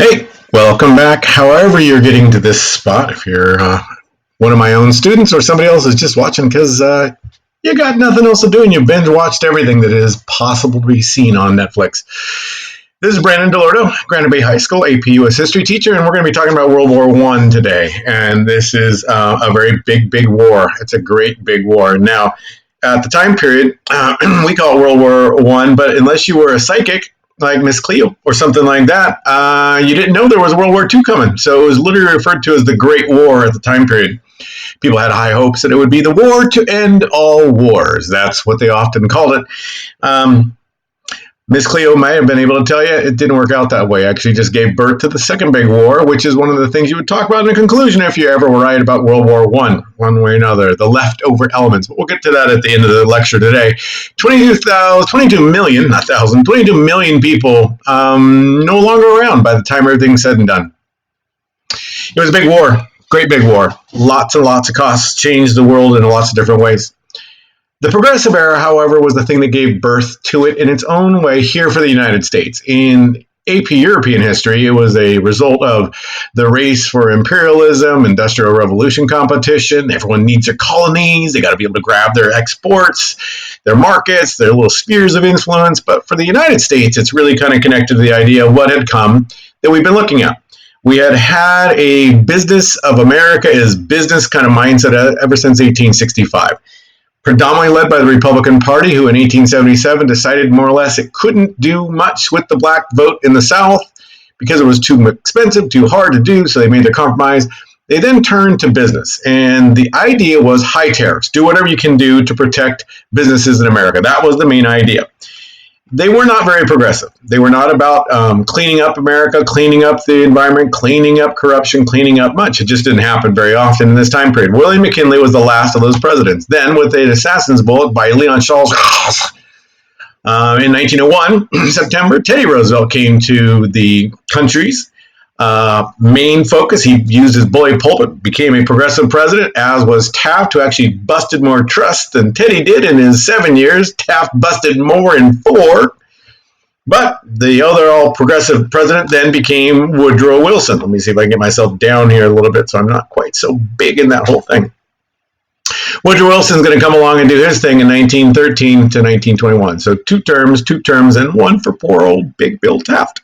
Hey, welcome back. However you're getting to this spot, if you're one of my own students or somebody else is just watching because you got nothing else to do and you binge watched everything that is possible to be seen on Netflix. This is Brandon Dell'Orto, Granite Bay High School AP US history teacher, and we're going to be talking about World War I today. And this is a very big war. It's a great big war. Now, at the time period, we call it World War I, but unless you were a psychic, like Miss Cleo or something like that, you didn't know there was World War II coming. So it was literally referred to as the Great War at the time period. People had high hopes that it would be the war to end all wars. That's what they often called it. Miss Cleo might have been able to tell you it didn't work out that way. Actually, just gave birth to the second big war, which is one of the things you would talk about in the conclusion if you ever were right about World War I, one way or another, the leftover elements. But we'll get to that at the end of the lecture today. 22 million, not thousand, 22 million people no longer around by the time everything's said and done. It was a big war, great big war. Lots and lots of costs, changed the world in lots of different ways. The Progressive Era, however, was the thing that gave birth to it in its own way here for the United States. In AP European history, it was a result of the race for imperialism, industrial revolution competition. Everyone needs their colonies. They got to be able to grab their exports, their markets, their little spheres of influence. But for the United States, it's really kind of connected to the idea of what had come that we've been looking at. We had a business of America is business kind of mindset ever since 1865. Predominantly led by the Republican Party, who in 1877 decided more or less it couldn't do much with the black vote in the South because it was too expensive, too hard to do, so they made their compromise. They then turned to business, and the idea was high tariffs. Do whatever you can do to protect businesses in America. That was the main idea. They were not very progressive. They were not about cleaning up America, cleaning up the environment, cleaning up corruption, cleaning up much. It just didn't happen very often in this time period. William McKinley was the last of those presidents. Then, with an assassin's bullet by Leon Charles in 1901, September, Teddy Roosevelt came to the country's main focus. He used his bully pulpit, became a progressive president, as was Taft, who actually busted more trusts than Teddy did in his 7 years. Taft busted more in 4. But the other all progressive president then became Woodrow Wilson. Let me see if I can get myself down here a little bit so I'm not quite so big in that whole thing. Woodrow Wilson's going to come along and do his thing in 1913 to 1921. So two terms, and one for poor old Big Bill Taft.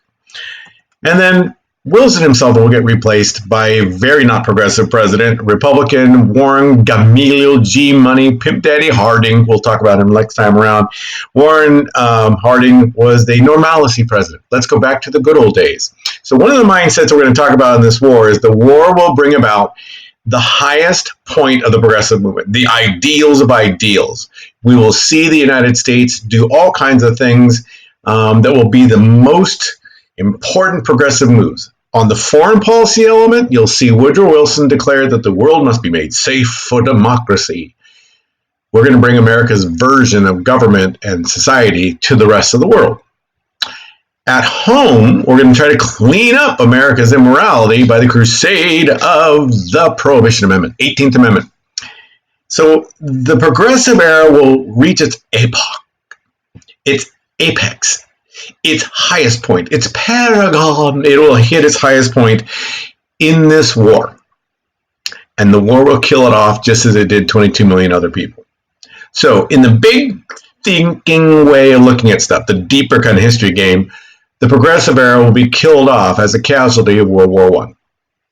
And then Wilson himself will get replaced by a very not progressive president, Republican Warren Gamaliel G. Money, Pimp Daddy Harding. We'll talk about him next time around. Warren Harding was the normalcy president. Let's go back to the good old days. So one of the mindsets we're going to talk about in this war is the war will bring about the highest point of the progressive movement, the ideals of ideals. We will see the United States do all kinds of things that will be the most important progressive moves. On the foreign policy element, you'll see Woodrow Wilson declare that the world must be made safe for democracy. We're going to bring America's version of government and society to the rest of the world. At home, we're going to try to clean up America's immorality by the crusade of the Prohibition Amendment, 18th Amendment. So the progressive era will reach its epoch, its apex, its highest point, its paragon. It will hit its highest point in this war. And the war will kill it off just as it did 22 million other people. So in the big thinking way of looking at stuff, the deeper kind of history game, the progressive era will be killed off as a casualty of World War I.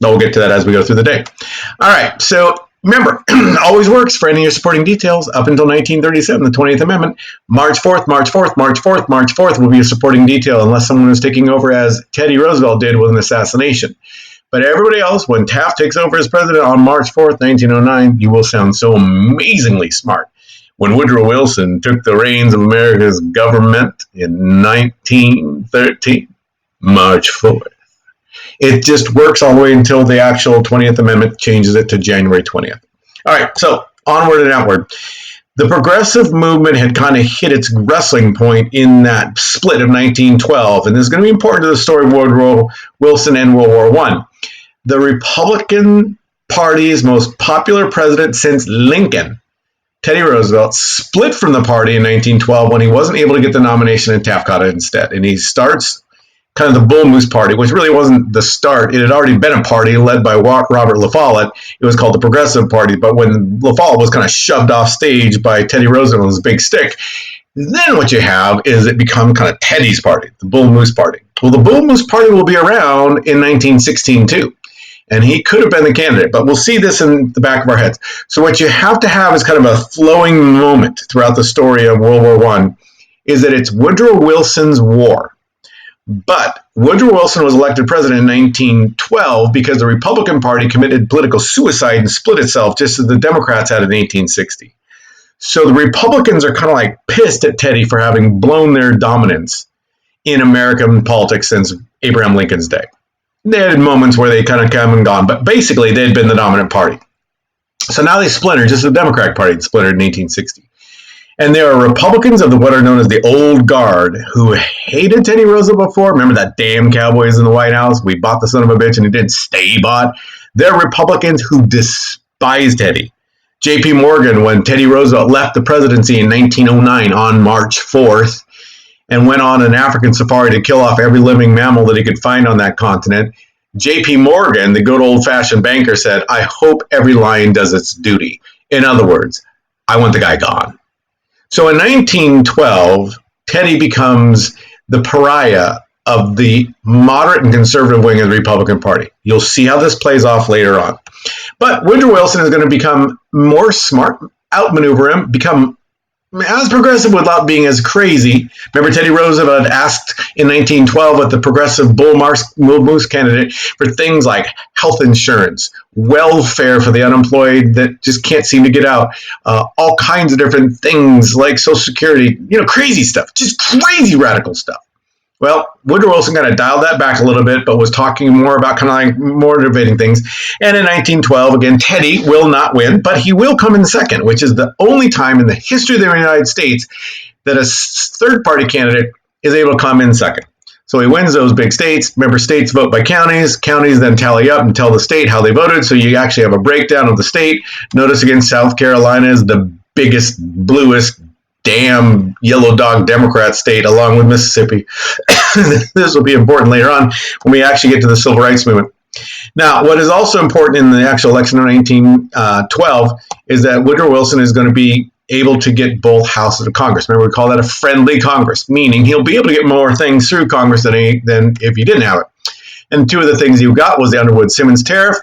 We'll get to that as we go through the day. All right, so remember, always works for any of your supporting details up until 1937, the 20th Amendment. March 4th, March 4th, March 4th, March 4th will be a supporting detail unless someone is taking over as Teddy Roosevelt did with an assassination. But everybody else, when Taft takes over as president on March 4th, 1909, you will sound so amazingly smart. When Woodrow Wilson took the reins of America's government in 1913, March 4th. It just works all the way until the actual 20th Amendment changes it to January 20th. All right, so onward and outward. The progressive movement had kind of hit its wrestling point in that split of 1912, and this is going to be important to the story of Woodrow Wilson and World War I. The Republican Party's most popular president since Lincoln, Teddy Roosevelt, split from the party in 1912 when he wasn't able to get the nomination and Taft got it instead. And he starts kind of the Bull Moose Party, which really wasn't the start. It had already been a party led by Robert La Follette. It was called the Progressive Party. But when La Follette was kind of shoved off stage by Teddy Roosevelt with his big stick, then what you have is it become kind of Teddy's party, the Bull Moose Party. Well, the Bull Moose Party will be around in 1916 too. And he could have been the candidate, but we'll see this in the back of our heads. So what you have to have is kind of a flowing moment throughout the story of World War I, is that it's Woodrow Wilson's war. But Woodrow Wilson was elected president in 1912 because the Republican Party committed political suicide and split itself just as the Democrats had in 1860. So the Republicans are kind of like pissed at Teddy for having blown their dominance in American politics since Abraham Lincoln's day. They had moments where they kind of come and gone, but basically they had been the dominant party. So now they splintered, just the Democratic Party splintered in 1860. And there are Republicans of what are known as the Old Guard who hated Teddy Roosevelt before. Remember that damn Cowboys in the White House? We bought the son of a bitch and he didn't stay bought. They're Republicans who despised Teddy. J.P. Morgan, when Teddy Roosevelt left the presidency in 1909 on March 4th and went on an African safari to kill off every living mammal that he could find on that continent, J.P. Morgan, the good old-fashioned banker, said, "I hope every lion does its duty." In other words, I want the guy gone. So in 1912, Teddy becomes the pariah of the moderate and conservative wing of the Republican Party. You'll see how this plays off later on. But Woodrow Wilson is going to become more smart, outmaneuver him, become as progressive without being as crazy. Remember, Teddy Roosevelt asked in 1912 with the progressive Bull Moose candidate for things like health insurance, welfare for the unemployed that just can't seem to get out, all kinds of different things like Social Security, crazy stuff, just crazy radical stuff. Well, Woodrow Wilson kind of dialed that back a little bit, but was talking more about kind of like more innovating things. And in 1912, again, Teddy will not win, but he will come in second, which is the only time in the history of the United States that a third-party candidate is able to come in second. So he wins those big states. Remember, states vote by counties. Counties then tally up and tell the state how they voted. So you actually have a breakdown of the state. Notice again, South Carolina is the biggest, bluest, damn yellow dog Democrat state, along with Mississippi. This will be important later on when we actually get to the civil rights movement. Now, what is also important in the actual election of 1912 is that Woodrow Wilson is going to be able to get both houses of Congress. Remember, we call that a friendly Congress, meaning he'll be able to get more things through Congress than if he didn't have it. And two of the things he got was the Underwood-Simmons tariff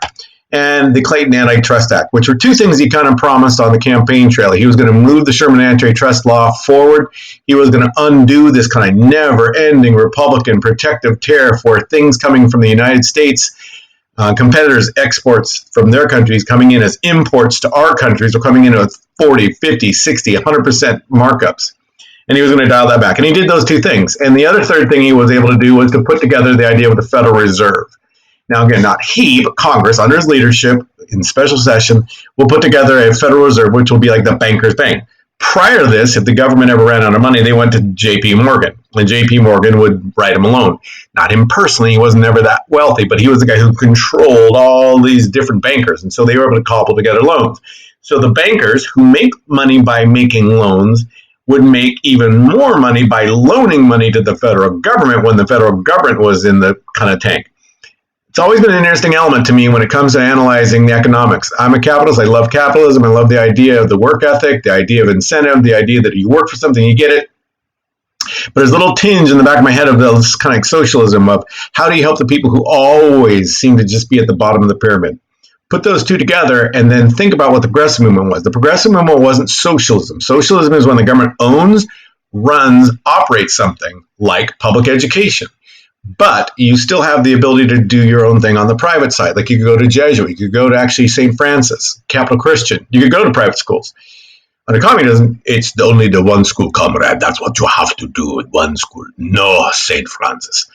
and the Clayton Antitrust Act, which were two things he kind of promised on the campaign trail. He was going to move the Sherman Antitrust Law forward. He was going to undo this kind of never-ending Republican protective tariff where things coming from the United States, competitors' exports from their countries coming in as imports to our countries are coming in with 40, 50, 60, 100% markups. And he was going to dial that back. And he did those two things. And the other third thing he was able to do was to put together the idea of the Federal Reserve. Now, again, not he, but Congress, under his leadership in special session, will put together a Federal Reserve, which will be like the banker's bank. Prior to this, if the government ever ran out of money, they went to J.P. Morgan, and J.P. Morgan would write him a loan. Not him personally, he wasn't ever that wealthy, but he was the guy who controlled all these different bankers, and so they were able to cobble together loans. So the bankers who make money by making loans would make even more money by loaning money to the federal government when the federal government was in the kind of tank. It's always been an interesting element to me when it comes to analyzing the economics. I'm a capitalist. I love capitalism. I love the idea of the work ethic, the idea of incentive, the idea that you work for something, you get it. But there's a little tinge in the back of my head of this kind of socialism of how do you help the people who always seem to just be at the bottom of the pyramid? Put those two together and then think about what the progressive movement was. The progressive movement wasn't socialism. Socialism is when the government owns, runs, operates something like public education. But you still have the ability to do your own thing on the private side. Like you could go to Jesuit, you could go to actually St. Francis, Capital Christian. You could go to private schools. Under communism, it's only the one school, comrade. That's what you have to do with one school. No, St. Francis.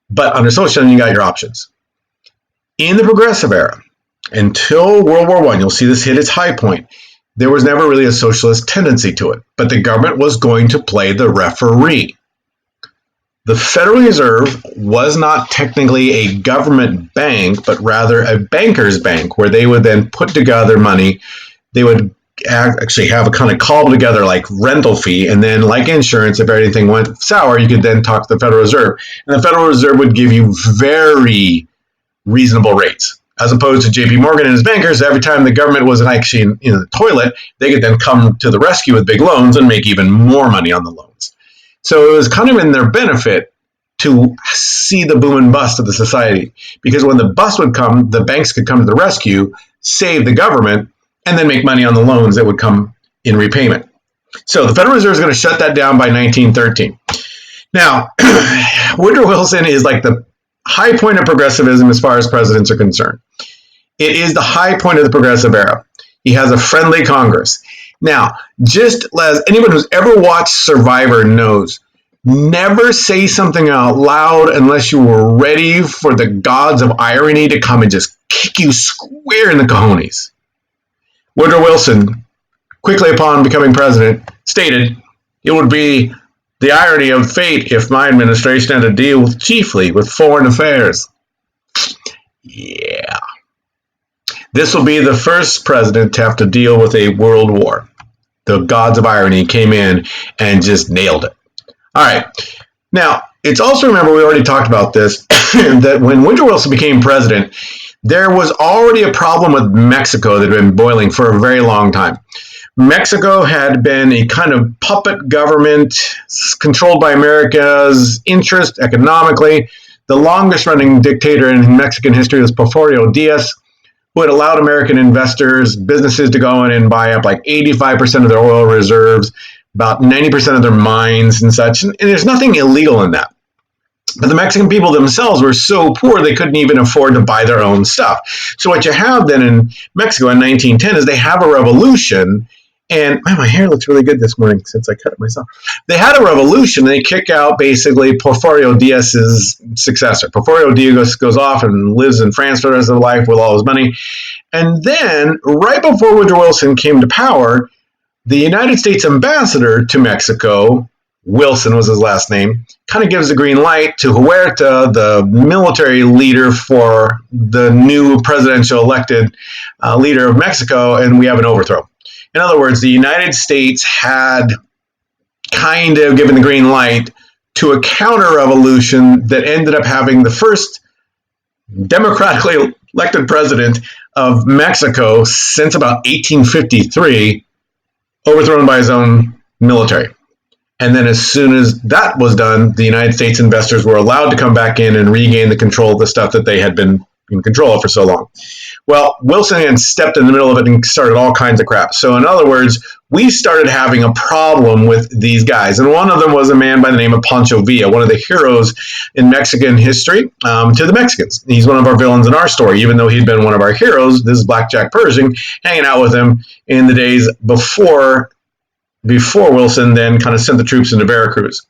But under socialism, you got your options. In the progressive era, until World War I, you'll see this hit its high point. There was never really a socialist tendency to it. But the government was going to play the referee. The Federal Reserve was not technically a government bank, but rather a banker's bank, where they would then put together money. They would actually have a kind of cobble together like rental fee, and then like insurance, if everything went sour, you could then talk to the Federal Reserve, and the Federal Reserve would give you very reasonable rates, as opposed to JP Morgan and his bankers. Every time the government was actually in the toilet, they could then come to the rescue with big loans and make even more money on the loans. So it was kind of in their benefit to see the boom and bust of the society, because when the bust would come, the banks could come to the rescue, save the government, and then make money on the loans that would come in repayment. So the Federal Reserve is going to shut that down by 1913. Now, Woodrow Wilson is like the high point of progressivism as far as presidents are concerned. It is the high point of the progressive era. He has a friendly Congress. Now, just as anyone who's ever watched Survivor knows, never say something out loud unless you were ready for the gods of irony to come and just kick you square in the cojones. Woodrow Wilson, quickly upon becoming president, stated, "It would be the irony of fate if my administration had to deal chiefly with foreign affairs." Yeah. This will be the first president to have to deal with a world war. The gods of irony came in and just nailed it. All right. Now, it's also, remember, we already talked about this, that when Woodrow Wilson became president, there was already a problem with Mexico that had been boiling for a very long time. Mexico had been a kind of puppet government controlled by America's interest economically. The longest running dictator in Mexican history was Porfirio Diaz, who had allowed American investors, businesses to go in and buy up like 85% of their oil reserves, about 90% of their mines and such. And there's nothing illegal in that. But the Mexican people themselves were so poor they couldn't even afford to buy their own stuff. So what you have then in Mexico in 1910 is they have a revolution. And man, my hair looks really good this morning since I cut it myself. They had a revolution. They kick out basically Porfirio Diaz's successor. Porfirio Diaz goes off and lives in France for the rest of his life with all his money. And then right before Woodrow Wilson came to power, the United States ambassador to Mexico, Wilson was his last name, kind of gives the green light to Huerta, the military leader for the new presidential elected leader of Mexico, and we have an overthrow. In other words, the United States had kind of given the green light to a counter-revolution that ended up having the first democratically elected president of Mexico since about 1853 overthrown by his own military. And then as soon as that was done, the United States investors were allowed to come back in and regain the control of the stuff that they had been in control of for so long. Well, Wilson stepped in the middle of it and started all kinds of crap. So in other words, we started having a problem with these guys. And one of them was a man by the name of Pancho Villa, one of the heroes in Mexican history to the Mexicans. He's one of our villains in our story, even though he'd been one of our heroes. This is Blackjack Pershing, hanging out with him in the days before Wilson then kind of sent the troops into Veracruz.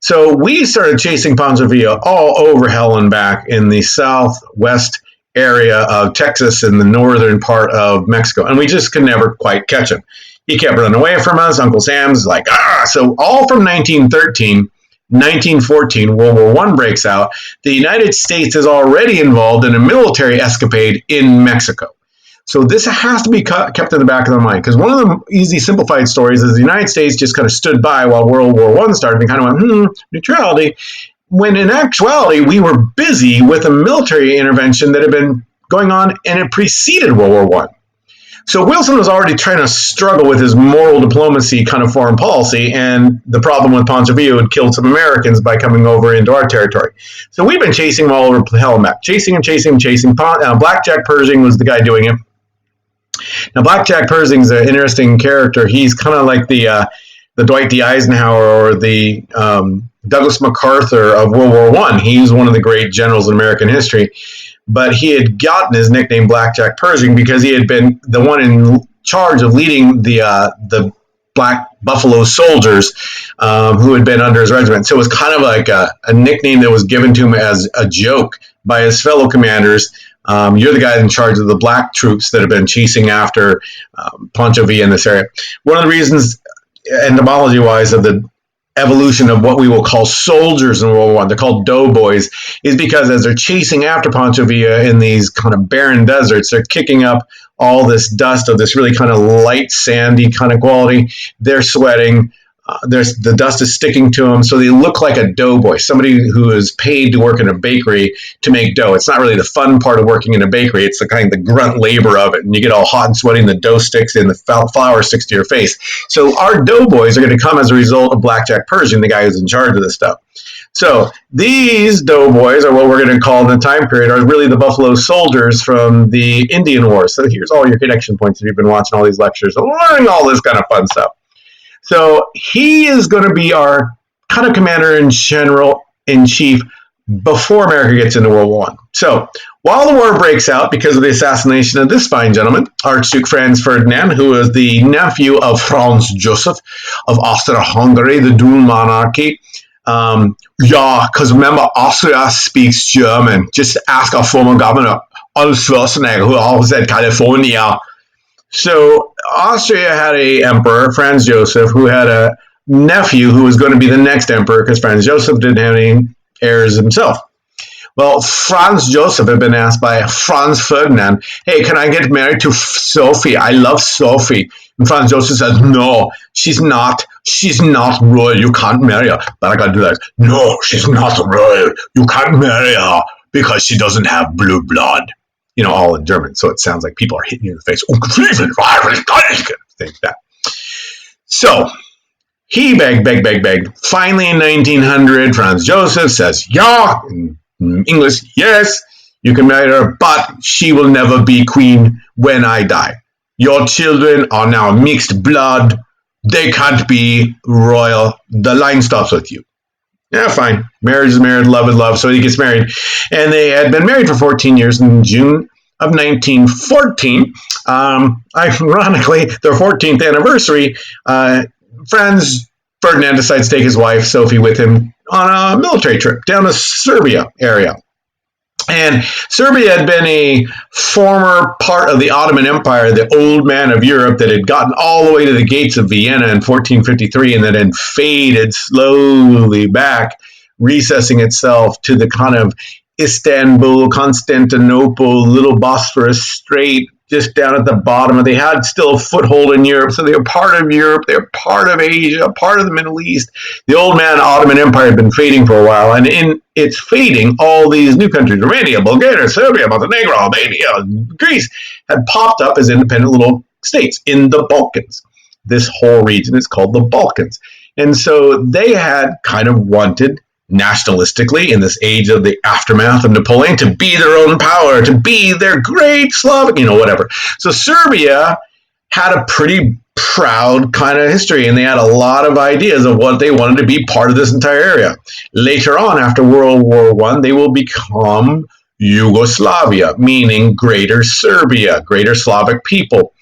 So we started chasing Pancho Villa all over hell and back in the southwest area of Texas and the northern part of Mexico. And we just could never quite catch him. He kept running away from us. Uncle Sam's like, So all from 1913, 1914, World War I breaks out. The United States is already involved in a military escapade in Mexico. So this has to be kept in the back of the mind, because one of the easy simplified stories is the United States just kind of stood by while World War I started and kind of went, neutrality, when in actuality we were busy with a military intervention that had been going on and it preceded World War I. So Wilson was already trying to struggle with his moral diplomacy kind of foreign policy, and the problem with Pancho Villa had killed some Americans by coming over into our territory. So we've been chasing him all over hell and back, chasing him. Blackjack Pershing was the guy doing it. Now, Blackjack Pershing's an interesting character. He's kind of like the Dwight D. Eisenhower or the Douglas MacArthur of World War I. He's one of the great generals in American history. But he had gotten his nickname Blackjack Pershing because he had been the one in charge of leading the Black Buffalo soldiers who had been under his regiment. So it was kind of like a nickname that was given to him as a joke by his fellow commanders. You're the guy in charge of the black troops that have been chasing after Pancho Villa in this area. One of the reasons, etymology-wise, of the evolution of what we will call soldiers in World War I, they're called doughboys, is because as they're chasing after Pancho Villa in these kind of barren deserts, they're kicking up all this dust of this really kind of light, sandy kind of quality. They're sweating. The dust is sticking to them, so they look like a doughboy, somebody who is paid to work in a bakery to make dough. It's not really the fun part of working in a bakery. It's the kind of the grunt labor of it, and you get all hot and sweaty, and the dough sticks and the flour sticks to your face. So our doughboys are going to come as a result of Blackjack Pershing, the guy who's in charge of this stuff. So these doughboys, or what we're going to call in the time period, are really the Buffalo Soldiers from the Indian Wars. So here's all your connection points if you've been watching all these lectures and learning all this kind of fun stuff. So he is going to be our kind of commander-in-chief before America gets into World War I. So while the war breaks out because of the assassination of this fine gentleman, Archduke Franz Ferdinand, who is the nephew of Franz Joseph of Austria-Hungary, the dual monarchy. Because remember, Austria speaks German. Just ask our former governor, Arnold Schwarzenegger, who always said California. So Austria had an emperor, Franz Joseph, who had a nephew who was going to be the next emperor because Franz Joseph didn't have any heirs himself. Well, Franz Joseph had been asked by Franz Ferdinand, hey, can I get married to Sophie? I love Sophie. And Franz Joseph says, no, she's not royal. You can't marry her. But I got to do that. No, she's not royal. You can't marry her because she doesn't have blue blood. You know, all in German. So it sounds like people are hitting you in the face. Think that. So he begged. Finally, in 1900, Franz Joseph says, yeah, in English, yes, you can marry her, but she will never be queen when I die. Your children are now mixed blood. They can't be royal. The line stops with you. Yeah, fine. Marriage is marriage, love is love. So he gets married. And they had been married for 14 years. In June of 1914, ironically, their 14th anniversary, Franz Ferdinand decides to take his wife, Sophie, with him on a military trip down to Serbia area. And Serbia had been a former part of the Ottoman Empire, the old man of Europe that had gotten all the way to the gates of Vienna in 1453 and then had faded slowly back, recessing itself to the kind of Istanbul, Constantinople, little Bosphorus Strait, just down at the bottom. They had still a foothold in Europe, so they were part of Europe, they were part of Asia, part of the Middle East. The old man Ottoman Empire had been fading for a while, and in its fading, all these new countries, Romania, Bulgaria, Serbia, Montenegro, Albania, Greece, had popped up as independent little states in the Balkans. This whole region is called the Balkans. And so they had kind of wanted nationalistically in this age of the aftermath of Napoleon to be their own power, to be their great Slavic, whatever. So Serbia had a pretty proud kind of history, and they had a lot of ideas of what they wanted to be part of this entire area. Later on, after World War I, they will become Yugoslavia, meaning Greater Serbia, Greater Slavic people.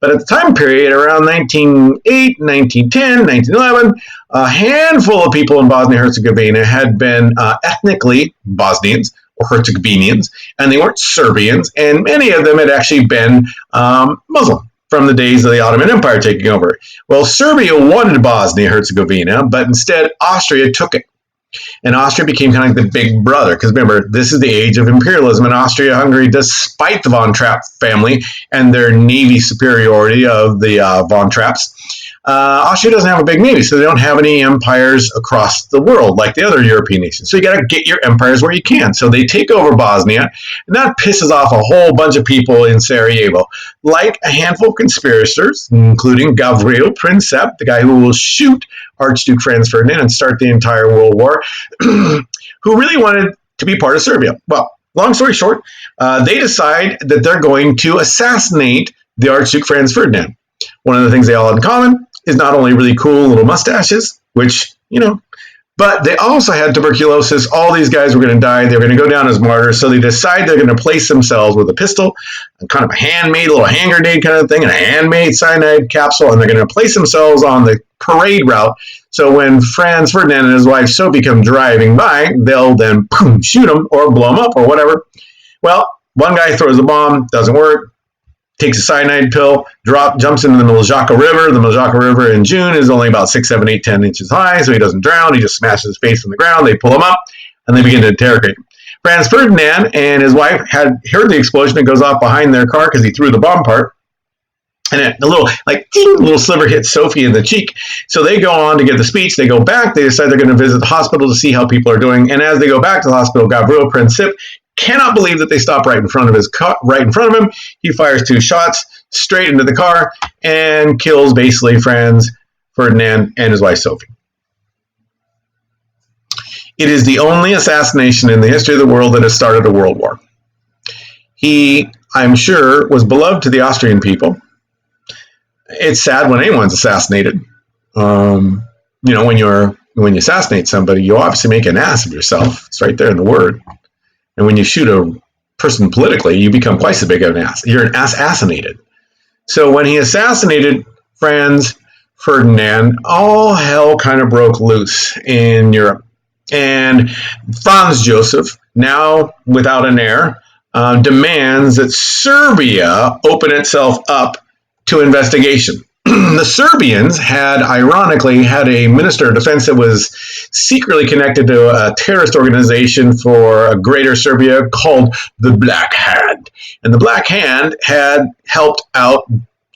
But at the time period, around 1908, 1910, 1911, a handful of people in Bosnia-Herzegovina had been ethnically Bosnians or Herzegovinians, and they weren't Serbians, and many of them had actually been Muslim from the days of the Ottoman Empire taking over. Well, Serbia wanted Bosnia-Herzegovina, but instead Austria took it. And Austria became kind of like the big brother, because remember, this is the age of imperialism in Austria-Hungary, despite the von Trapp family and their navy superiority of the von Trapps. Austria doesn't have a big navy, so they don't have any empires across the world like the other European nations. So you got to get your empires where you can. So they take over Bosnia, and that pisses off a whole bunch of people in Sarajevo, like a handful of conspirators, including Gavril Princip, the guy who will shoot Archduke Franz Ferdinand and start the entire World War, who really wanted to be part of Serbia. Well, long story short, they decide that they're going to assassinate the Archduke Franz Ferdinand. One of the things they all have in common is not only really cool little mustaches, which, but they also had tuberculosis. All these guys were going to die. They were going to go down as martyrs. So they decide they're going to place themselves with a pistol, and kind of a handmade little hand grenade kind of thing, and a handmade cyanide capsule, and they're going to place themselves on the parade route. So when Franz Ferdinand and his wife Sophie come driving by, they'll then shoot them or blow them up or whatever. Well, one guy throws a bomb, doesn't work. Takes a cyanide pill, jumps into the Miljacka River. The Miljacka River in June is only about 6, 7, 8, 10 inches high, so he doesn't drown. He just smashes his face on the ground. They pull him up, and they begin to interrogate him. Franz Ferdinand and his wife had heard the explosion. It goes off behind their car because he threw the bomb part. And a little, like, ding, little sliver hits Sophie in the cheek. So they go on to get the speech. They go back. They decide they're going to visit the hospital to see how people are doing. And as they go back to the hospital, Gavrilo Princip cannot believe that they stop right in front of him. He fires 2 shots straight into the car and kills basically Franz Ferdinand and his wife Sophie. It is the only assassination in the history of the world that has started a world war. He, I'm sure, was beloved to the Austrian people. It's sad when anyone's assassinated. When you assassinate somebody, you obviously make an ass of yourself. It's right there in the word. And when you shoot a person politically, you become twice as big of an ass. You're an assassinated. So when he assassinated Franz Ferdinand, all hell kind of broke loose in Europe. And Franz Joseph, now without an heir, demands that Serbia open itself up to investigation. The Serbians ironically had a minister of defense that was secretly connected to a terrorist organization for a greater Serbia called the Black Hand. And the Black Hand had helped out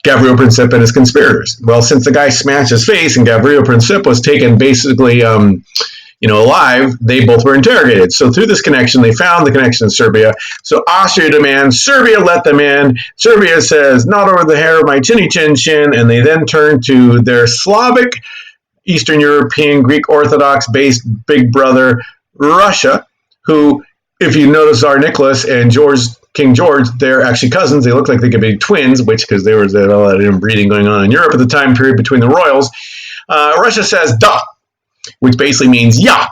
Gavrilo Princip and his conspirators. Well, since the guy smashed his face and Gavrilo Princip was taken basically alive, they both were interrogated. So through this connection, they found the connection in Serbia. So Austria demands Serbia let them in. Serbia says, not over the hair of my chinny chin chin. And they then turn to their Slavic, Eastern European, Greek Orthodox based big brother, Russia, who, if you notice, Tsar Nicholas and King George, they're actually cousins. They look like they could be twins, because there was a lot of inbreeding going on in Europe at the time period between the royals. Russia says, da, which basically means yeah,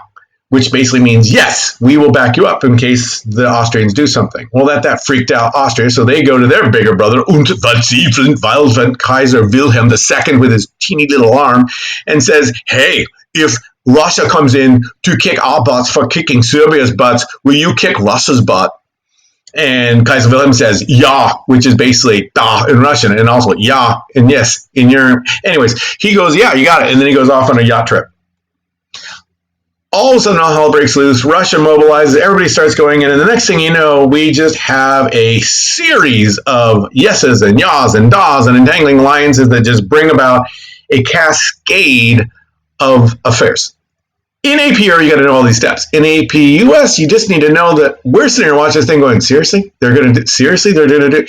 which basically means yes, we will back you up in case the Austrians do something. Well, that freaked out Austria, so they go to their bigger brother, und Weltwelt Kaiser Wilhelm II with his teeny little arm, and says, hey, if Russia comes in to kick our butts for kicking Serbia's butts, will you kick Russia's butt? And Kaiser Wilhelm says, yeah, which is basically da in Russian, and also yeah, and yes, in your... Anyways, he goes, yeah, you got it, and then he goes off on a yacht trip. All of a sudden, all hell breaks loose. Russia mobilizes. Everybody starts going in. And the next thing you know, we just have a series of yeses and yas and das and entangling alliances that just bring about a cascade of affairs. In APR, you got to know all these steps. In APUS, you just need to know that we're sitting here watching this thing going, seriously? They're going to do...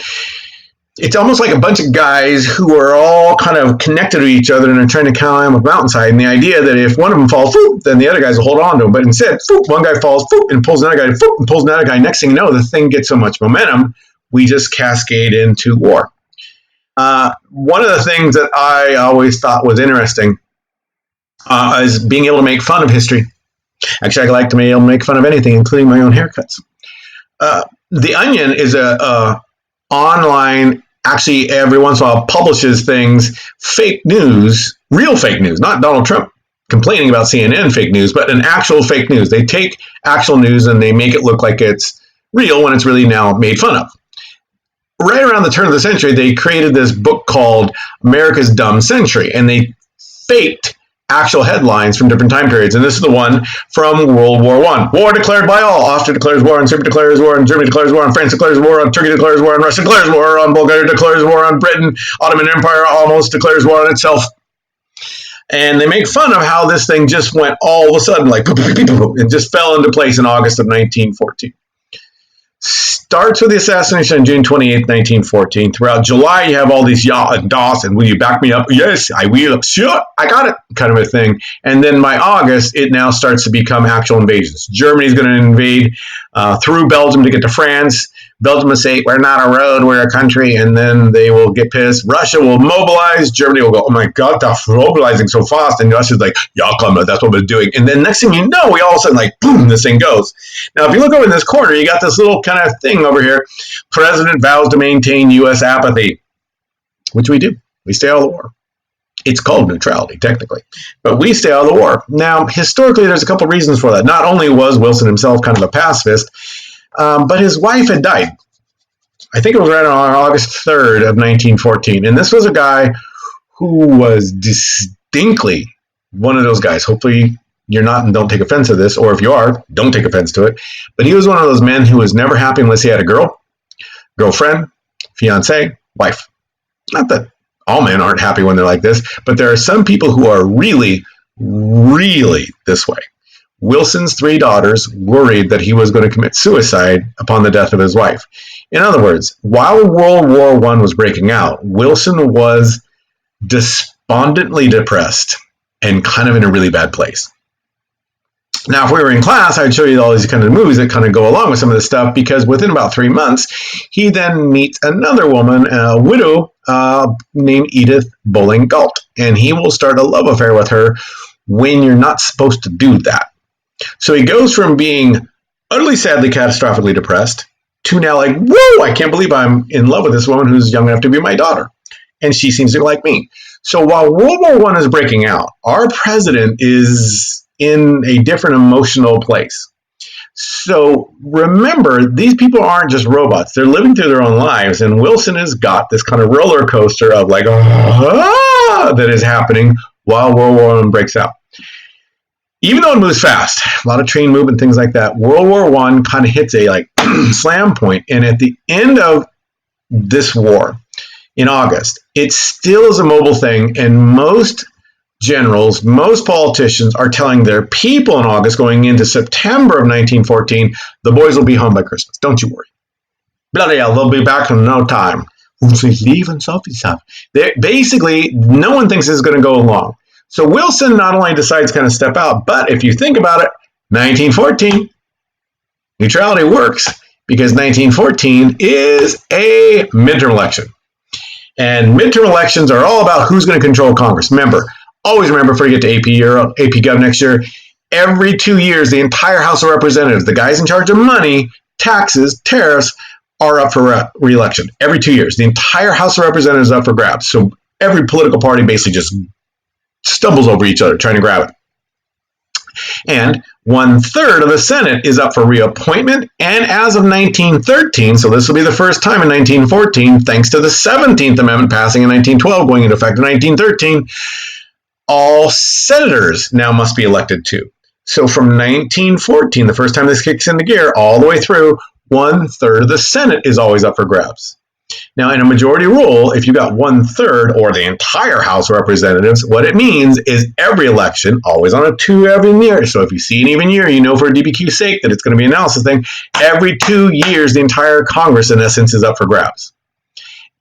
It's almost like a bunch of guys who are all kind of connected to each other and are trying to climb a mountainside. And the idea that if one of them falls, then the other guys will hold on to him. But instead, one guy falls and pulls another guy, and pulls another guy. Next thing you know, the thing gets so much momentum, we just cascade into war. One of the things that I always thought was interesting is being able to make fun of history. Actually, I like to be able to make fun of anything, including my own haircuts. The Onion is a online, actually every once in a while publishes things, fake news, real fake news, not Donald Trump complaining about CNN fake news, but an actual fake news. They take actual news and they make it look like it's real when it's really now made fun of. Right around the turn of the century, they created this book called America's Dumb Century, and they faked actual headlines from different time periods. And this is the one from World War I. War declared by all. Austria declares war on Serbia, declares war on Germany, declares war on France, declares war on Turkey, declares war on Russia, declares war on Bulgaria, declares war on Britain. Ottoman Empire almost declares war on itself. And they make fun of how this thing just went all of a sudden, like, it just fell into place in August of 1914. Starts with the assassination on June 28, 1914. Throughout July, you have all these ya and das, and will you back me up? Yes, I will. Sure, I got it, kind of a thing. And then by August, it now starts to become actual invasions. Germany's going to invade through Belgium to get to France. Belgium will say, we're not a road, we're a country, and then they will get pissed. Russia will mobilize. Germany will go, oh my God, they're mobilizing so fast. And Russia's like, yeah, come on, that's what we're doing. And then next thing you know, we all of a sudden, like, boom, this thing goes. Now, if you look over in this corner, you got this little kind of thing over here. President vows to maintain U.S. apathy, which we do. We stay out of the war. It's called neutrality, technically. But we stay out of the war. Now, historically, there's a couple reasons for that. Not only was Wilson himself kind of a pacifist, but his wife had died. I think it was right on August 3rd of 1914. And this was a guy who was distinctly one of those guys. Hopefully you're not and don't take offense to this, or if you are, don't take offense to it. But he was one of those men who was never happy unless he had a girlfriend, fiance, wife. Not that all men aren't happy when they're like this, but there are some people who are really, really this way. Wilson's 3 daughters worried that he was going to commit suicide upon the death of his wife. In other words, while World War I was breaking out, Wilson was despondently depressed and kind of in a really bad place. Now, if we were in class, I'd show you all these kind of movies that kind of go along with some of this stuff, because within about 3 months, he then meets another woman, a widow named Edith Bowling Galt, and he will start a love affair with her when you're not supposed to do that. So he goes from being utterly, sadly, catastrophically depressed to now like, whoa, I can't believe I'm in love with this woman who's young enough to be my daughter, and she seems to like me. So while World War I is breaking out, our president is in a different emotional place. So remember, these people aren't just robots. They're living through their own lives, and Wilson has got this kind of roller coaster of like, that is happening while World War I breaks out. Even though it moves fast, a lot of train movement, things like that, World War I kind of hits a like slam point, and at the end of this war in August, it still is a mobile thing, and most generals, most politicians are telling their people in August going into September of 1914, the boys will be home by Christmas. Don't you worry. Bloody hell, they'll be back in no time. Basically, no one thinks this is going to go long. So Wilson not only decides to kind of step out, but if you think about it, 1914, neutrality works because 1914 is a midterm election. And midterm elections are all about who's going to control Congress. Always remember, before you get to AP Gov next year, every 2 years, the entire House of Representatives, the guys in charge of money, taxes, tariffs, are up for re-election. Every 2 years, the entire House of Representatives is up for grabs. So every political party basically just stumbles over each other trying to grab it. And 1/3 of the Senate is up for reappointment. And as of 1913, so this will be the first time in 1914, thanks to the 17th Amendment passing in 1912, going into effect in 1913, all senators now must be elected too. So from 1914, the first time this kicks into gear, all the way through, 1/3 of the Senate is always up for grabs. Now, in a majority rule, if you got 1/3 or the entire House of Representatives, what it means is every election, always on a 2 every year. So if you see an even year, you know for DBQ's sake that it's going to be an analysis thing. Every 2 years, the entire Congress, in essence, is up for grabs.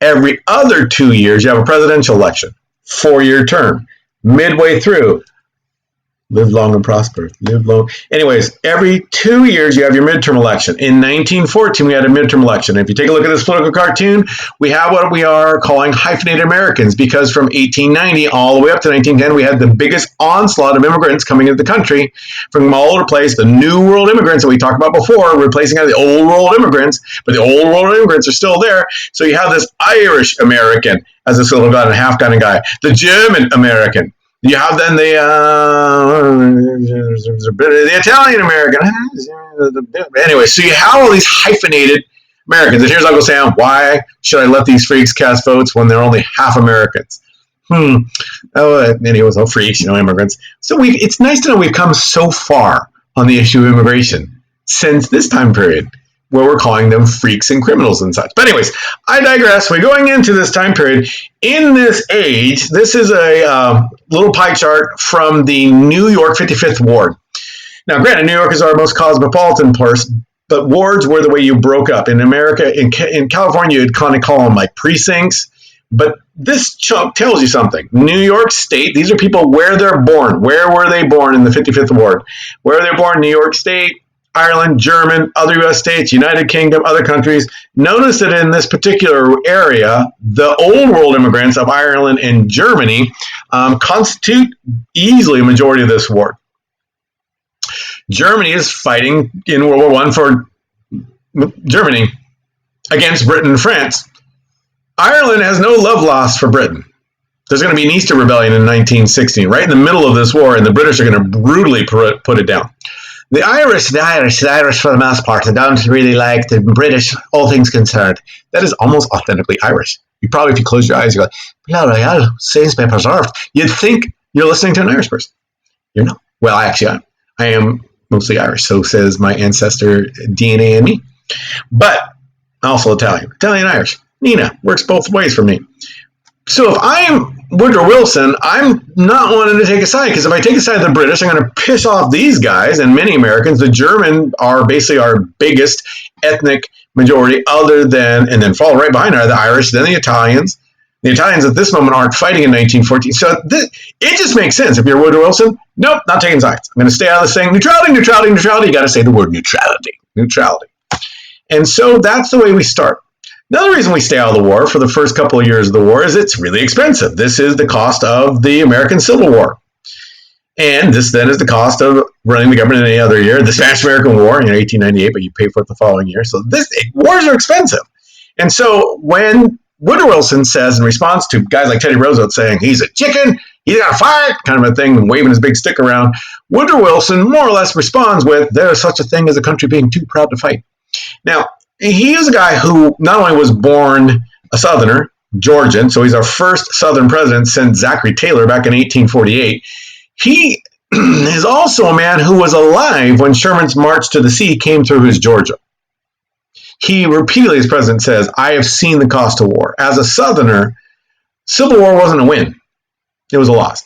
Every other 2 years, you have a presidential election, 4-year term. Midway through, live long and prosper. Live long. Anyways, every 2 years you have your midterm election. In 1914, we had a midterm election. If you take a look at this political cartoon, we have what we are calling hyphenated Americans, because from 1890 all the way up to 1910, we had the biggest onslaught of immigrants coming into the country from all over the place. The New World immigrants that we talked about before, replacing the Old World immigrants, but the Old World immigrants are still there. So you have this Irish American as this little guy and a half kind of guy, the German American. You have then the Italian American. Anyway, so you have all these hyphenated Americans. And here's Uncle Sam. Why should I let these freaks cast votes when they're only half Americans? Anyways, all freaks, immigrants. So it's nice to know we've come so far on the issue of immigration since this time period, where we're calling them freaks and criminals and such. But anyways, I digress. We're going into this time period. In this age, this is a little pie chart from the New York 55th Ward. Now, granted, New York is our most cosmopolitan place, but wards were the way you broke up. In America, in California, you'd kind of call them like precincts. But this chunk tells you something. New York State, these are people where they're born. Where were they born in the 55th Ward? Where they're born, New York State, Ireland, German, other U.S. states, United Kingdom, other countries. Notice that in this particular area, the Old World immigrants of Ireland and Germany constitute easily a majority of this ward. Germany is fighting in World War I for Germany against Britain and France. Ireland has no love lost for Britain. There's going to be an Easter Rebellion in 1916, right in the middle of this war, and the British are going to brutally put it down. The Irish, for the most part, they don't really like the British, all things concerned. That is almost authentically Irish. You probably, if you close your eyes, you go, bloody hell, saints be preserved. You'd think you're listening to an Irish person. You're not. Well, actually, I am mostly Irish, so says my ancestor DNA in me. But also Italian. Italian-Irish. Nina. Works both ways for me. So if I'm Woodrow Wilson, I'm not wanting to take a side, because if I take a side of the British, I'm going to piss off these guys and many Americans. The German are basically our biggest ethnic majority, other than, and then fall right behind are the Irish, then the Italians. The Italians at this moment aren't fighting in 1914. So it just makes sense. If you're Woodrow Wilson, nope, not taking sides. I'm going to stay out of this thing. Neutrality, neutrality, neutrality. You got to say the word neutrality. Neutrality. And so that's the way we start. Another reason we stay out of the war for the first couple of years of the war is it's really expensive. This is the cost of the American Civil War. And this then is the cost of running the government in any other year. The Spanish-American War, 1898, but you pay for it the following year. So wars are expensive. And so when Woodrow Wilson says, in response to guys like Teddy Roosevelt saying he's a chicken, he's got to fight, kind of a thing, and waving his big stick around, Woodrow Wilson more or less responds with, there is such a thing as a country being too proud to fight. Now, he is a guy who not only was born a Southerner, Georgian, so he's our first Southern president since Zachary Taylor back in 1848. He is also a man who was alive when Sherman's march to the sea came through his Georgia. He repeatedly, as president, says, I have seen the cost of war. As a Southerner, Civil War wasn't a win. It was a loss.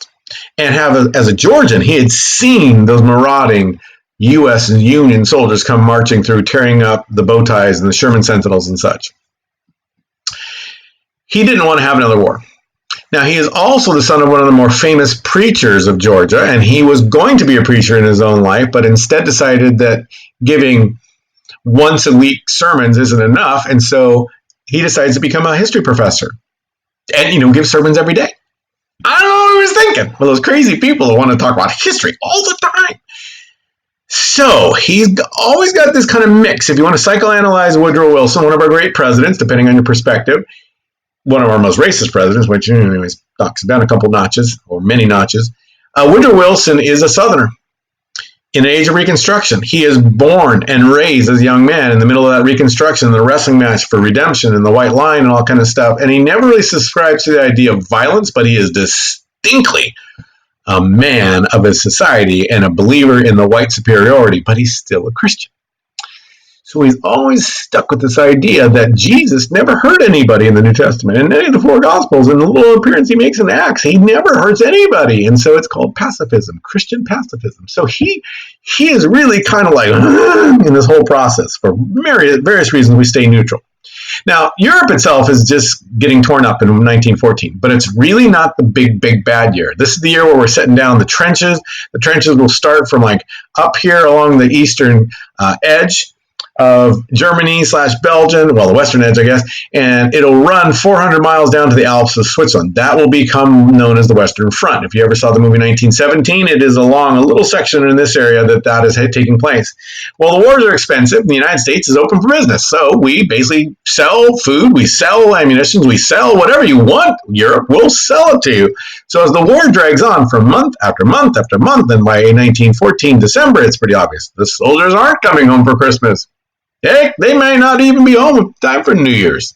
And as a Georgian, he had seen those marauding U.S. and Union soldiers come marching through, tearing up the bow ties and the Sherman Sentinels and such. He didn't want to have another war. Now, he is also the son of one of the more famous preachers of Georgia, and he was going to be a preacher in his own life, but instead decided that giving once-a-week sermons isn't enough, and so he decides to become a history professor and, give sermons every day. I don't know what he was thinking. Well, those crazy people who want to talk about history all the time. So he's always got this kind of mix. If you want to psychoanalyze Woodrow Wilson, one of our great presidents, depending on your perspective, one of our most racist presidents, which anyways knocks down a couple notches or many notches, Woodrow Wilson is a Southerner in an age of Reconstruction. He is born and raised as a young man in the middle of that Reconstruction, the wrestling match for redemption and the white line and all kind of stuff. And he never really subscribes to the idea of violence, but he is distinctly a man of his society and a believer in the white superiority, but he's still a Christian. So he's always stuck with this idea that Jesus never hurt anybody in the New Testament. In any of the four Gospels, in the little appearance he makes in Acts, he never hurts anybody. And so it's called pacifism, Christian pacifism. So he is really kind of like in this whole process. For various reasons, we stay neutral. Now, Europe itself is just getting torn up in 1914, but it's really not the big, big bad year. This is the year where we're setting down the trenches. The trenches will start from like up here along the eastern edge of Germany / Belgium, well, the western edge, I guess, and it'll run 400 miles down to the Alps of Switzerland. That will become known as the Western Front. If you ever saw the movie 1917, it is along a little section in this area that is taking place. Well, the wars are expensive. The United States is open for business, so we basically sell food, we sell ammunition, we sell whatever you want. Europe will sell it to you. So as the war drags on for month after month after month, and by 1914 December, it's pretty obvious. The soldiers aren't coming home for Christmas. Heck, they may not even be home in time for New Year's.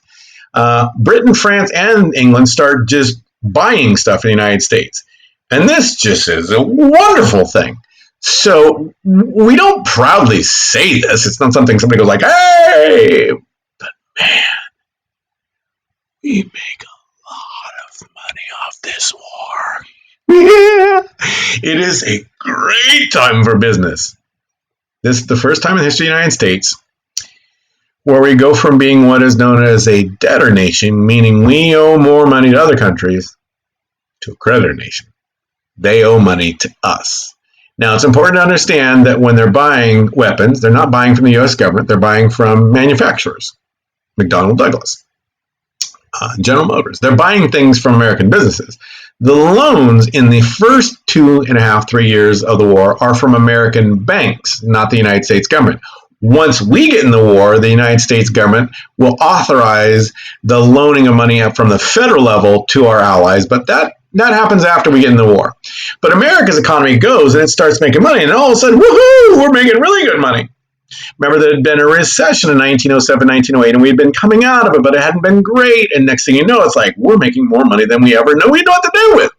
Britain, France, and England start just buying stuff in the United States. And this just is a wonderful thing. So we don't proudly say this. It's not something somebody goes like, hey, but man, we make a lot of money off this war. Yeah, it is a great time for business. This is the first time in the history of the United States where we go from being what is known as a debtor nation, meaning we owe more money to other countries, to a creditor nation. They owe money to us. Now, it's important to understand that when they're buying weapons, they're not buying from the U.S. government, they're buying from manufacturers, McDonnell Douglas, General Motors. They're buying things from American businesses. The loans in the first 2.5, 3 years of the war are from American banks, not the United States government. Once we get in the war, the United States government will authorize the loaning of money up from the federal level to our allies, but that happens after we get in the war. But America's economy goes and it starts making money, and all of a sudden, woohoo, we're making really good money. Remember, there had been a recession in 1907, 1908, and we had been coming out of it, but it hadn't been great. And next thing you know, it's like, we're making more money than we ever know we know what to do with.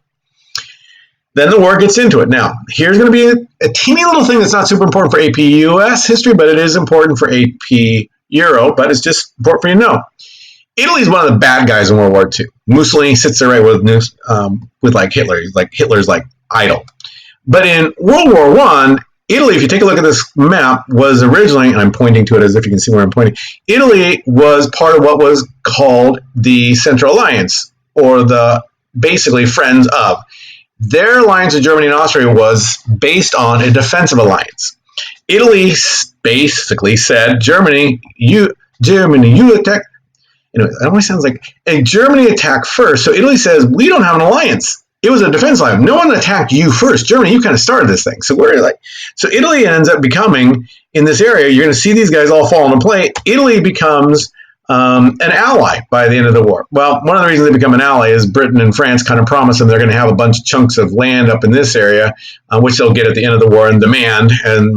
Then the war gets into it. Now, here's going to be a teeny little thing that's not super important for AP US history, but it is important for AP Euro, but it's just important for you to know. Italy's one of the bad guys in World War II. Mussolini sits there right with like Hitler. Hitler's like idol. But in World War I, Italy, if you take a look at this map, was originally, and I'm pointing to it as if you can see where I'm pointing, Italy was part of what was called the Central Alliance, or the basically friends of. Their alliance with Germany and Austria was based on a defensive alliance. Italy basically said, Germany, you attack. It always sounds like Germany attacked first. So Italy says, we don't have an alliance. It was a defense alliance. No one attacked you first. Germany, you kind of started this thing. So so Italy ends up becoming, in this area, you're going to see these guys all fall into play. Italy becomes an ally by the end of the war. Well, one of the reasons they become an ally is Britain and France kind of promise them they're going to have a bunch of chunks of land up in this area, which they'll get at the end of the war and demand and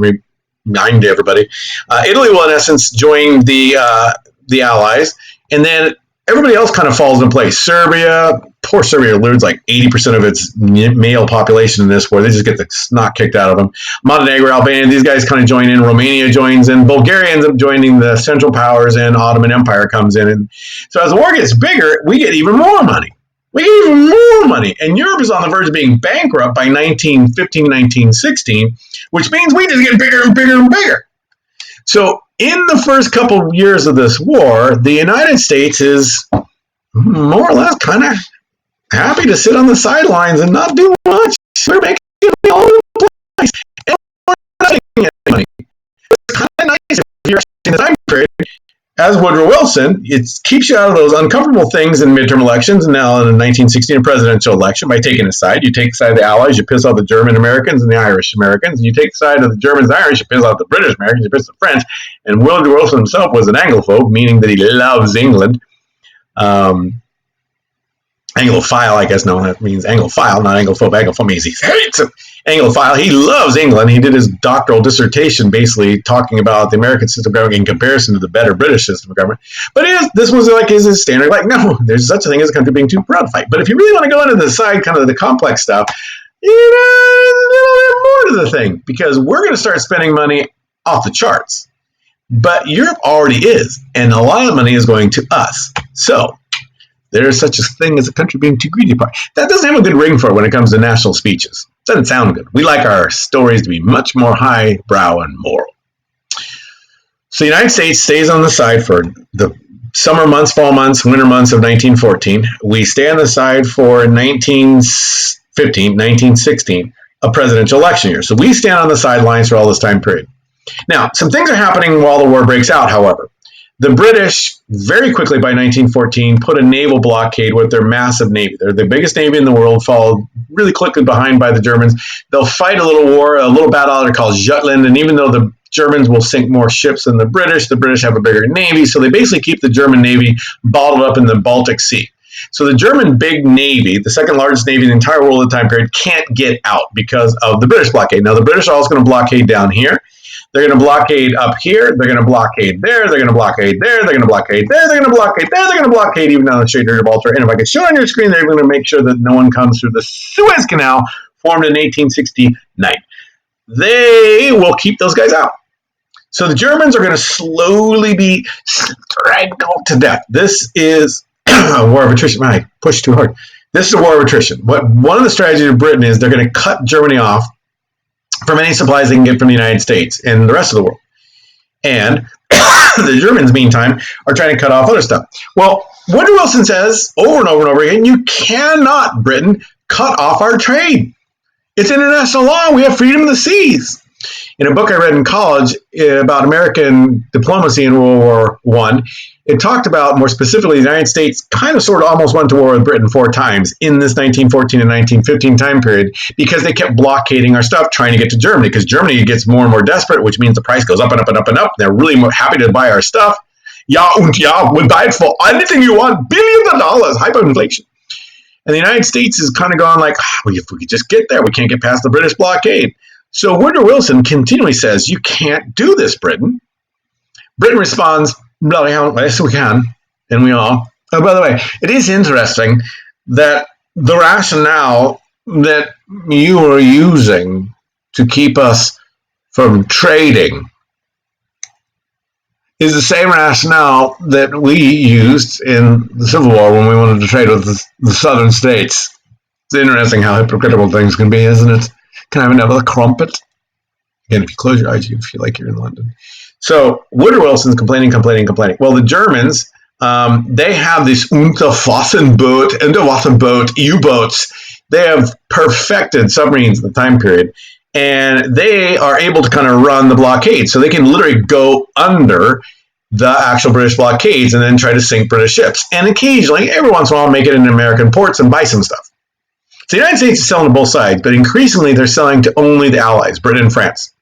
remind everybody. Italy will, in essence, join the Allies, and then everybody else kind of falls in place. Poor Serbia loses like 80% of its male population in this war. They just get the snot kicked out of them. Montenegro, Albania, these guys kind of join in. Romania joins in. Bulgaria ends up joining the Central Powers, and Ottoman Empire comes in. And so as the war gets bigger, we get even more money. And Europe is on the verge of being bankrupt by 1915, 1916, which means we just get bigger and bigger and bigger. So in the first couple of years of this war, the United States is more or less kind of happy to sit on the sidelines and not do much. We're making it all over the place. And we're not making any money. It's kind of nice if you're in the time period. As Woodrow Wilson, it keeps you out of those uncomfortable things in midterm elections, and now in the 1916 presidential election by taking a side. You take the side of the Allies, you piss off the German Americans and the Irish Americans. And you take the side of the Germans and Irish, you piss off the British Americans, you piss off the French. And Woodrow Wilson himself was an Anglophobe, meaning that he loves England. Anglophile, I guess. No, that means Anglophile, not Anglophobe. Anglophile means he hates it. Anglophile. He loves England. He did his doctoral dissertation basically talking about the American system of government in comparison to the better British system of government. But this was like his standard. Like, no, there's such a thing as a country being too proud to fight. But if you really want to go into the side, kind of the complex stuff, there's a little bit more to the thing, because we're going to start spending money off the charts. But Europe already is, and a lot of the money is going to us. So there is such a thing as a country being too greedy. That doesn't have a good ring for it when it comes to national speeches. It doesn't sound good. We like our stories to be much more highbrow and moral. So the United States stays on the side for the summer months, fall months, winter months of 1914. We stay on the side for 1915, 1916, a presidential election year. So we stand on the sidelines for all this time period. Now, some things are happening while the war breaks out, however. The British, very quickly by 1914, put a naval blockade with their massive navy. They're the biggest navy in the world, followed really quickly behind by the Germans. They'll fight a little war, a little battle called Jutland, and even though the Germans will sink more ships than the British have a bigger navy, so they basically keep the German navy bottled up in the Baltic Sea. So the German big navy, the second largest navy in the entire world at the time period, can't get out because of the British blockade. Now, the British are also going to blockade down here. They're going to blockade up here. They're going to blockade there. They're going to blockade there. They're going to blockade there. They're going to blockade there. They're going to blockade even down the Strait of Gibraltar. And if I can show it on your screen, they're going to make sure that no one comes through the Suez Canal, formed in 1869. They will keep those guys out. So the Germans are going to slowly be strangled to death. This is a war of attrition. I pushed too hard. This is a war of attrition. One of the strategies of Britain is they're going to cut Germany off from any supplies they can get from the United States and the rest of the world. And the Germans, meantime, are trying to cut off other stuff. Well, Woodrow Wilson says over and over and over again, you cannot, Britain, cut off our trade. It's international law. We have freedom of the seas. In a book I read in college about American diplomacy in World War I, it talked about, more specifically, the United States kind of sort of almost went to war with Britain 4 times in this 1914 and 1915 time period because they kept blockading our stuff trying to get to Germany, because Germany gets more and more desperate, which means the price goes up and up and up and up. They're really happy to buy our stuff. Ja und ja, we buy it for anything you want, billions of dollars, hyperinflation. And the United States is kind of going like, well, if we could just get there, we can't get past the British blockade. So Woodrow Wilson continually says, you can't do this, Britain. Britain responds, bloody hell, yes we can, and we are. Oh, by the way, it is interesting that the rationale that you are using to keep us from trading is the same rationale that we used in the Civil War when we wanted to trade with the southern states. It's interesting how hypocritical things can be, isn't it? Can I have another crumpet? Again, if you close your eyes, you feel like you're in London. So Woodrow Wilson's complaining. Well, the Germans, they have these Unterwasserboot U-boats. They have perfected submarines in the time period, and they are able to kind of run the blockade. So they can literally go under the actual British blockades and then try to sink British ships. And occasionally, every once in a while, make it in American ports and buy some stuff. So the United States is selling to both sides, but increasingly they're selling to only the Allies, Britain and France.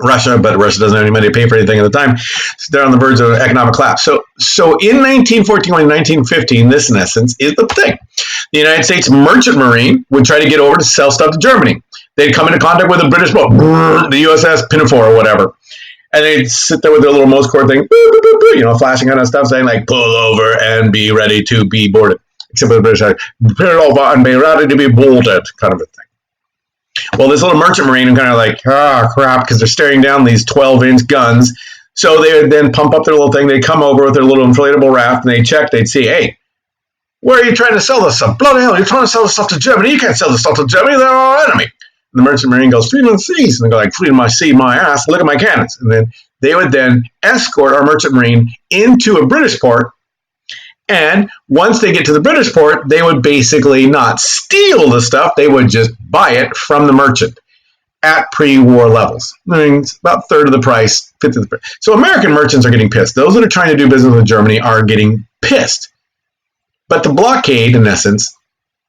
Russia, but Russia doesn't have any money to pay for anything at the time. So they're on the verge of economic collapse. So in 1914 and 1915, this in essence is the thing. The United States merchant marine would try to get over to sell stuff to Germany. They'd come into contact with a British boat, the USS Pinafore or whatever. And they'd sit there with their little Morse code thing, flashing kind of stuff, saying like, pull over and be ready to be boarded. Except for the British, pull over and be ready to be boarded, kind of a thing. Well, this little merchant marine kind of like, crap, because they're staring down these 12-inch guns. So they would then pump up their little thing. They'd come over with their little inflatable raft, and they'd check. They'd see, hey, where are you trying to sell this stuff? Bloody hell, you're trying to sell this stuff to Germany. You can't sell this stuff to Germany. They're our enemy. And the merchant marine goes, freedom of the seas. And they go like, freedom of my sea, my ass. Look at my cannons. And then they would then escort our merchant marine into a British port. And once they get to the British port, they would basically not steal the stuff. They would just buy it from the merchant at pre-war levels. I mean, it's about a third of the price, fifth of the price. So American merchants are getting pissed. Those that are trying to do business with Germany are getting pissed. But the blockade, in essence,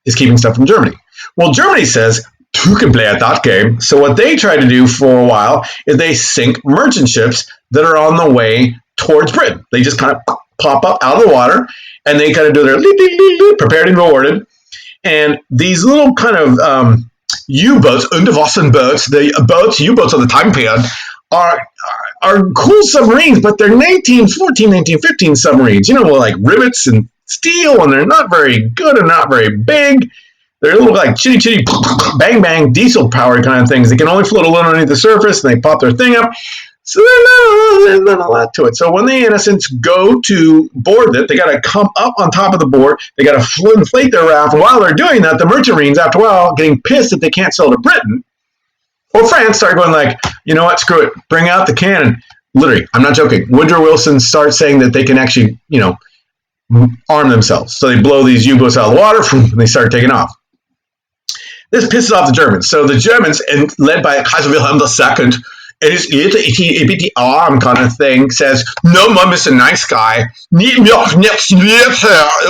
is keeping stuff from Germany. Well, Germany says, who can play at that game? So what they try to do for a while is they sink merchant ships that are on the way towards Britain. They just kind of pop up out of the water, and they kind of do their prepared and rewarded. And these little kind of U-boats, Unterwasserboats, the boats, U-boats of the time period, are cool submarines, but they're 1914, 1915 submarines, like rivets and steel, and they're not very good and not very big. They look like chitty, bang, bang, diesel-powered kind of things. They can only float a little underneath the surface, and they pop their thing up. So there's not a lot to it. So when they, in essence, go to board it, they got to come up on top of the board. They got to inflate their raft. And while they're doing that, the merchant marines, after a while, getting pissed that they can't sell to Britain or France, start going like, you know what, screw it. Bring out the cannon. Literally, I'm not joking. Woodrow Wilson starts saying that they can actually, arm themselves. So they blow these U-boats out of the water, and they start taking off. This pisses off the Germans. So the Germans, and led by Kaiser Wilhelm II, it is itty arm kind of thing, says, no more Mr. Nice Guy. We're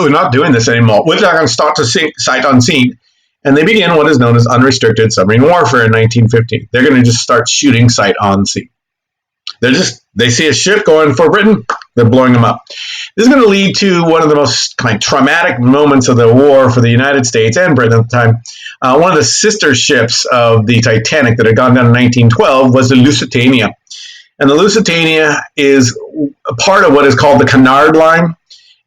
not doing this anymore. We're not going to start to sink sight unseen. And they begin what is known as unrestricted submarine warfare in 1915. They're going to just start shooting sight unseen. They see a ship going for Britain, they're blowing them up. This is going to lead to one of the most kind of traumatic moments of the war for the United States and Britain at the time. One of the sister ships of the Titanic that had gone down in 1912 was the Lusitania. And the Lusitania is a part of what is called the Canard Line.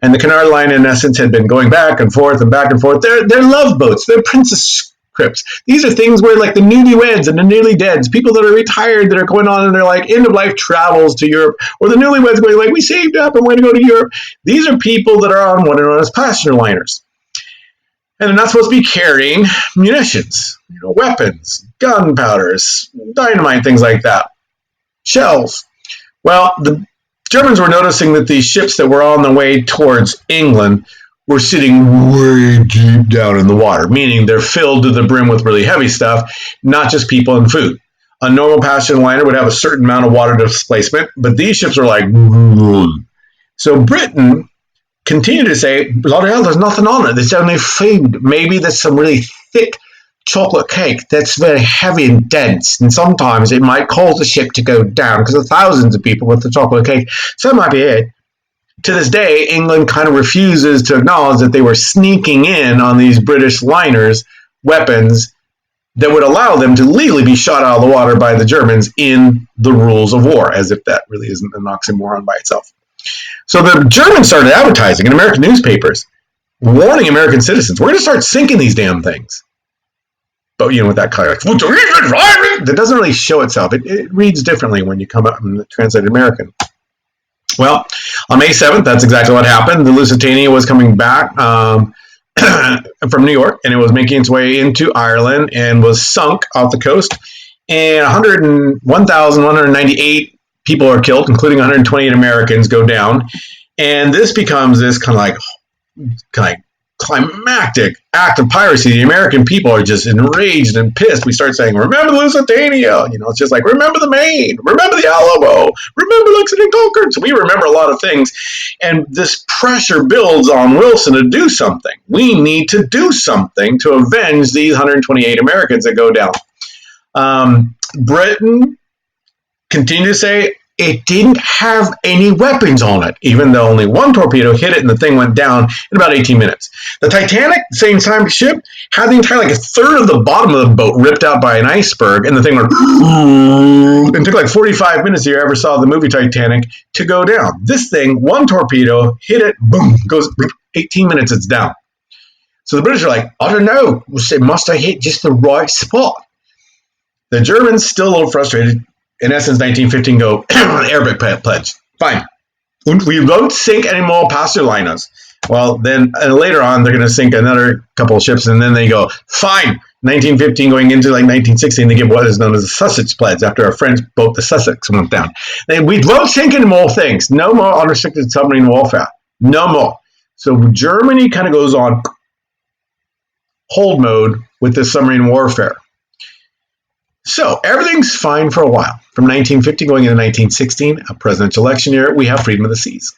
And the Canard Line, in essence, had been going back and forth and back and forth. They're love boats. They're princess crypts. These are things where like the newlyweds and the newly deads, people that are retired that are going on and they're like end of life travels to Europe, or the newlyweds going like, we saved up and we're going to go to Europe. These are people that are on what are known as passenger liners. And they're not supposed to be carrying munitions, weapons, gunpowders, dynamite, things like that, shells. Well, the Germans were noticing that these ships that were on the way towards England were sitting way deep down in the water, meaning they're filled to the brim with really heavy stuff, not just people and food. A normal passenger liner would have a certain amount of water displacement, but these ships are like, so Britain continued to say, bloody hell, there's nothing on it. There's only food. Maybe there's some really thick chocolate cake that's very heavy and dense, and sometimes it might cause the ship to go down because of thousands of people with the chocolate cake. So that might be it. To this day, England kind of refuses to acknowledge that they were sneaking in on these British liners weapons that would allow them to legally be shot out of the water by the Germans in the rules of war, as if that really isn't an oxymoron by itself. So the Germans started advertising in American newspapers, warning American citizens, we're going to start sinking these damn things. but with that color, that doesn't really show itself. It reads differently when you come up in the translated American. Well, on May 7th, that's exactly what happened. The Lusitania was coming back from New York, and it was making its way into Ireland and was sunk off the coast. And 1,198 people are killed, including 128 Americans, go down. And this becomes this kind of climactic act of piracy. The American people are just enraged and pissed. We start saying, remember the Lusitania. It's just like, remember the Maine, remember the Alamo, remember Lexington Concord. So we remember a lot of things. And this pressure builds on Wilson to do something. We need to do something to avenge these 128 Americans that go down. Britain continued to say it didn't have any weapons on it, even though only one torpedo hit it and the thing went down in about 18 minutes. The Titanic, same time ship, had the entire, a third of the bottom of the boat ripped out by an iceberg, and the thing went, and took 45 minutes, if you ever saw the movie Titanic, to go down. This thing, one torpedo, hit it, boom, goes 18 minutes, it's down. So the British are like, I don't know, it must have hit just the right spot. The Germans, still a little frustrated, in essence, 1915 go, Arabic pledge. Fine. We won't sink any more passenger liners. Well, then later on, they're going to sink another couple of ships, and then they go, fine. 1915 going into 1916, they give what is known as the Sussex Pledge after a French boat, the Sussex, went down. We won't sink any more things. No more unrestricted submarine warfare. No more. So Germany kind of goes on hold mode with this submarine warfare. So everything's fine for a while. From 1950 going into 1916, a presidential election year, we have freedom of the seas.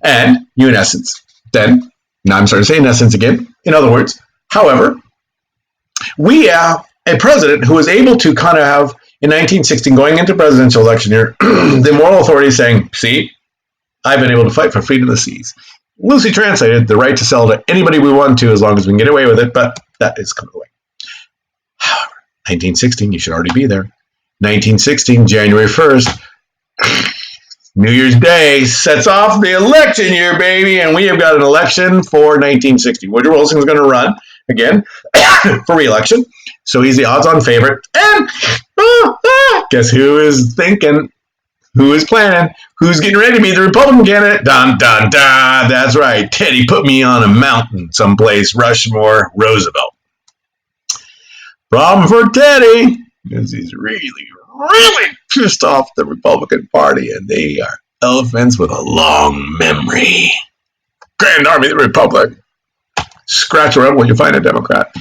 And you, in essence, then, now I'm starting to say in essence again, in other words, however, we have a president who was able to kind of have, in 1916, going into presidential election year, the moral authority saying, see, I've been able to fight for freedom of the seas. Loosely translated, the right to sell to anybody we want to as long as we can get away with it, but that is coming away. However, 1916, you should already be there. 1916, January 1st, New Year's Day sets off the election year, baby, and we have got an election for 1960. Woodrow Wilson is going to run again for re-election, so he's the odds-on favorite. And guess who is thinking? Who is planning? Who's getting ready to be the Republican candidate? Dun, dun, dun. That's right. Teddy put me on a mountain someplace, Rushmore, Roosevelt. Problem for Teddy is he's really, really pissed off the Republican Party, and they are elephants with a long memory. Grand Army of the Republic. Scratch her up when you find a Democrat.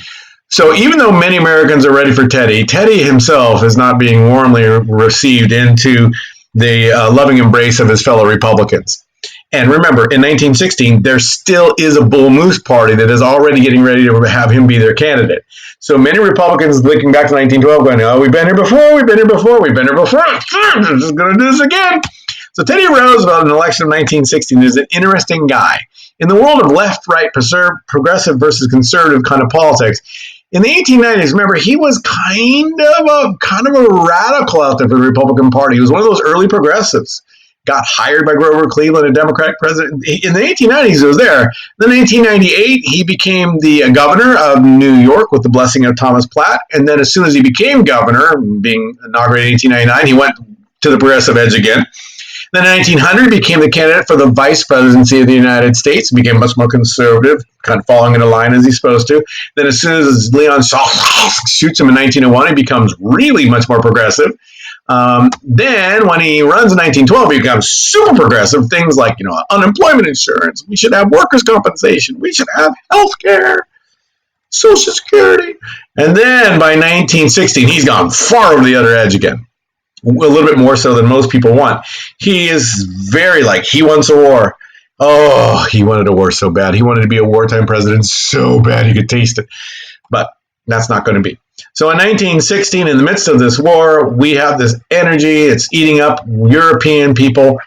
So even though many Americans are ready for Teddy, Teddy himself is not being warmly received into the loving embrace of his fellow Republicans. And remember, in 1916, there still is a Bull Moose party that is already getting ready to have him be their candidate. So many Republicans looking back to 1912 going, oh, we've been here before, we've been here before, we've been here before. We're just going to do this again. So Teddy Roosevelt in the election of 1916 is an interesting guy. In the world of left-right, progressive versus conservative kind of politics, in the 1890s, remember, he was kind of a radical out there for the Republican Party. He was one of those early progressives. Got hired by Grover Cleveland, a Democratic president. In the 1890s, he was there. Then in 1898, he became the governor of New York with the blessing of Thomas Platt. And then as soon as he became governor, being inaugurated in 1899, he went to the progressive edge again. Then in 1900, he became the candidate for the vice presidency of the United States. He became much more conservative, kind of falling into line as he's supposed to. Then as soon as Leon shoots him in 1901, he becomes really much more progressive. Then when he runs in 1912, he becomes super progressive. Things like, unemployment insurance. We should have workers' compensation. We should have health care, Social Security. And then by 1916, he's gone far over the other edge again. A little bit more so than most people want. He is very he wants a war. Oh, he wanted a war so bad. He wanted to be a wartime president so bad he could taste it. But that's not going to be. So in 1916, in the midst of this war, we have this energy. It's eating up European people.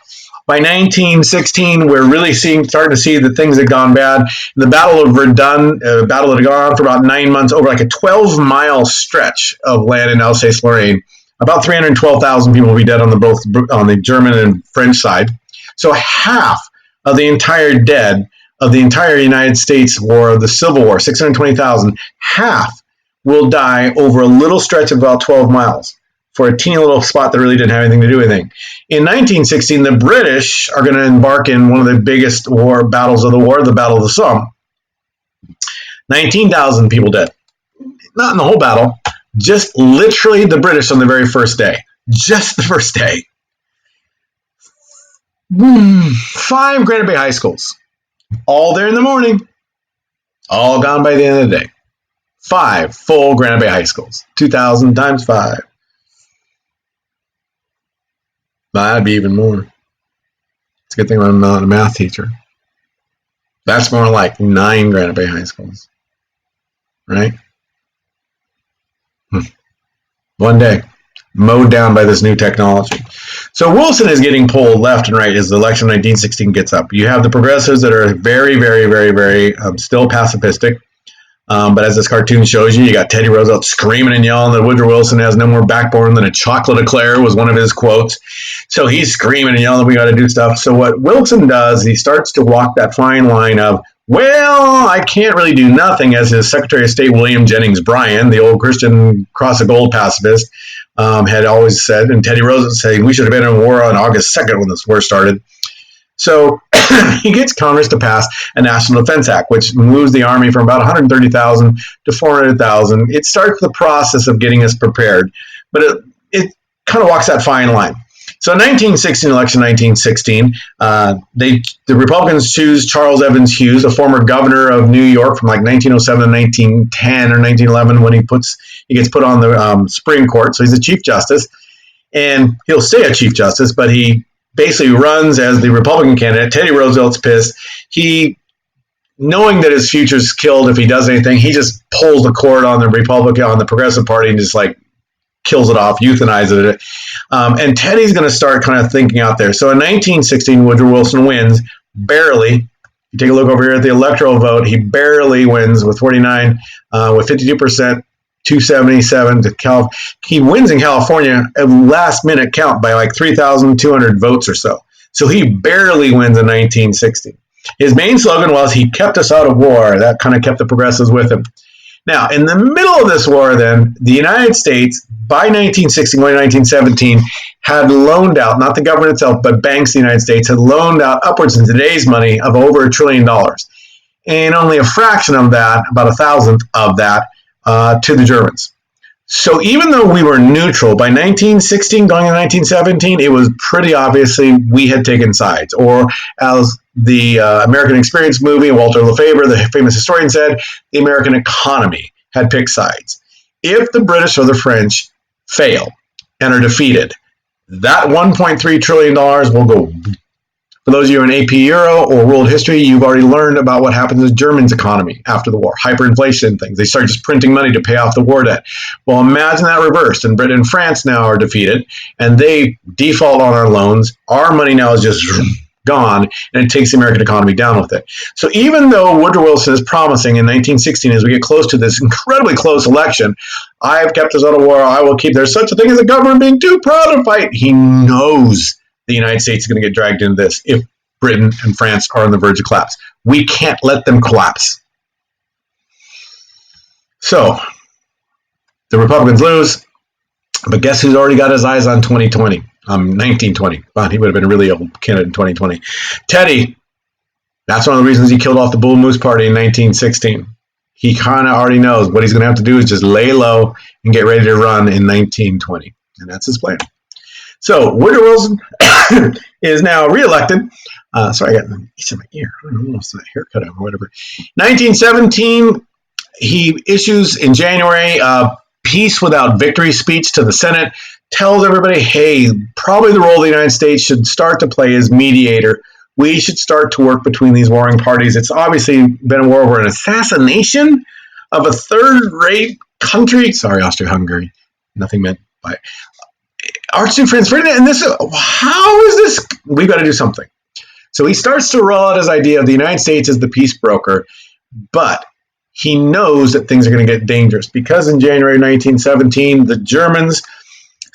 By 1916, we're really starting to see the things that had gone bad. The Battle of Verdun, battle that had gone on for about 9 months, over a 12-mile stretch of land in Alsace-Lorraine. About 312,000 people will be dead on the German and French side. So half of the entire dead of the entire United States war, of the Civil War, 620,000, half will die over a little stretch of about 12 miles for a teeny little spot that really didn't have anything to do with anything. In 1916, the British are going to embark in one of the biggest battles of the war, the Battle of the Somme. 19,000 people dead. Not in the whole battle, just literally the British on the very first day. Just the first day. 5 Granite Bay high schools. All there in the morning. All gone by the end of the day. 5 full Granite Bay high schools. 2,000 times 5. That'd be even more. It's a good thing I'm not a math teacher. That's more like 9 Granite Bay high schools. Right? One day. Mowed down by this new technology. So Wilson is getting pulled left and right as the election of 1916 gets up. You have the progressives that are very, very, very, very still pacifistic. But as this cartoon shows you, you got Teddy Roosevelt screaming and yelling that Woodrow Wilson has no more backbone than a chocolate eclair was one of his quotes. So he's screaming and yelling, we got to do stuff. So what Wilson does, he starts to walk that fine line of, well, I can't really do nothing, as his Secretary of State, William Jennings Bryan, the old Christian cross of gold pacifist, had always said, and Teddy Roosevelt saying we should have been in war on August 2nd when this war started. So he gets Congress to pass a National Defense Act, which moves the Army from about 130,000 to 400,000. It starts the process of getting us prepared, but it kind of walks that fine line. So in 1916, election 1916, the Republicans choose Charles Evans Hughes, a former governor of New York from like 1907 to 1910 or 1911 when he gets put on the Supreme Court. So he's a Chief Justice, and he'll stay a Chief Justice, but he basically runs as the Republican candidate. Teddy Roosevelt's pissed. He, knowing that his future's killed if he does anything, he just pulls the cord on the Republican, on the Progressive Party, and just like kills it off, euthanizes it. And Teddy's going to start kind of thinking out there. So in 1916, Woodrow Wilson wins, barely. You take a look over here at the electoral vote, he barely wins with 49, with 52%, 277 to Cal. He wins in California at last minute count by like 3,200 votes or so. So he barely wins in 1960. His main slogan was, he kept us out of war. That kind of kept the progressives with him. Now, in the middle of this war, then, the United States, by 1916, 1917, had loaned out, not the government itself, but banks in the United States, had loaned out upwards in today's money of over $1 trillion. And only a fraction of that, about 1,000th of that, to the Germans. So even though we were neutral, by 1916 going into 1917, it was pretty obviously we had taken sides. Or as the American Experience movie, Walter Lefebvre, the famous historian, said, the American economy had picked sides. If the British or the French fail and are defeated, that $1.3 trillion will go. For those of you in AP Euro or world history, you've already learned about what happened to the Germans' economy after the war, hyperinflation and things. They start just printing money to pay off the war debt. Well, imagine that reversed, and Britain and France now are defeated, and they default on our loans. Our money now is just gone, and it takes the American economy down with it. So even though Woodrow Wilson is promising in 1916, as we get close to this incredibly close election, I have kept us out of war, I will keep, there's such a thing as a government being too proud to fight. He knows the United States is going to get dragged into this if Britain and France are on the verge of collapse. We can't let them collapse. So, the Republicans lose, but guess who's already got his eyes on 2020? 1920. Wow, he would have been a really old candidate in 2020. Teddy, that's one of the reasons he killed off the Bull Moose Party in 1916. He kind of already knows what he's going to have to do is just lay low and get ready to run in 1920. And that's his plan. So Woodrow Wilson is now reelected. Sorry, I got an itch in my ear. I don't know, it's a haircut or whatever. 1917, he issues in January a peace without victory speech to the Senate, tells everybody, hey, probably the role of the United States should start to play as mediator. We should start to work between these warring parties. It's obviously been a war over an assassination of a third-rate country. Sorry, Austria-Hungary. Nothing meant by it. Archduke Franz Ferdinand, and this, how is this? We've got to do something. So he starts to roll out his idea of the United States as the peace broker, but he knows that things are going to get dangerous because in January 1917, the Germans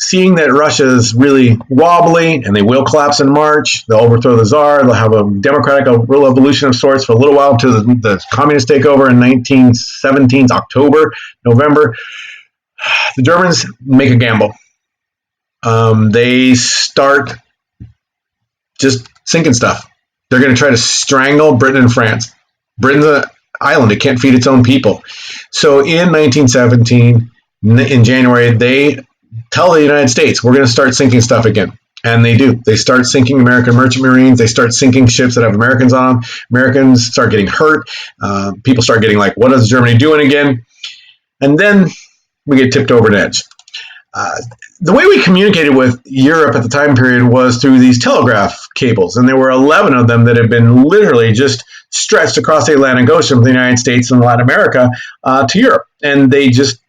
seeing that Russia is really wobbly and they will collapse in March, they'll overthrow the Tsar, they'll have a democratic revolution of sorts for a little while until the communist takeover in 1917's October, November. The Germans make a gamble. They start just sinking stuff. They're going to try to strangle Britain and France. Britain's an island. It can't feed its own people. So in 1917, in January, they tell the United States, we're going to start sinking stuff again. And they do. They start sinking American merchant marines. They start sinking ships that have Americans on them. Americans start getting hurt. People start getting like, what is Germany doing again? And then we get tipped over an edge. The way we communicated with Europe at the time period was through these telegraph cables, and there were 11 of them that had been literally just stretched across the Atlantic Ocean from the United States and Latin America to Europe, and they just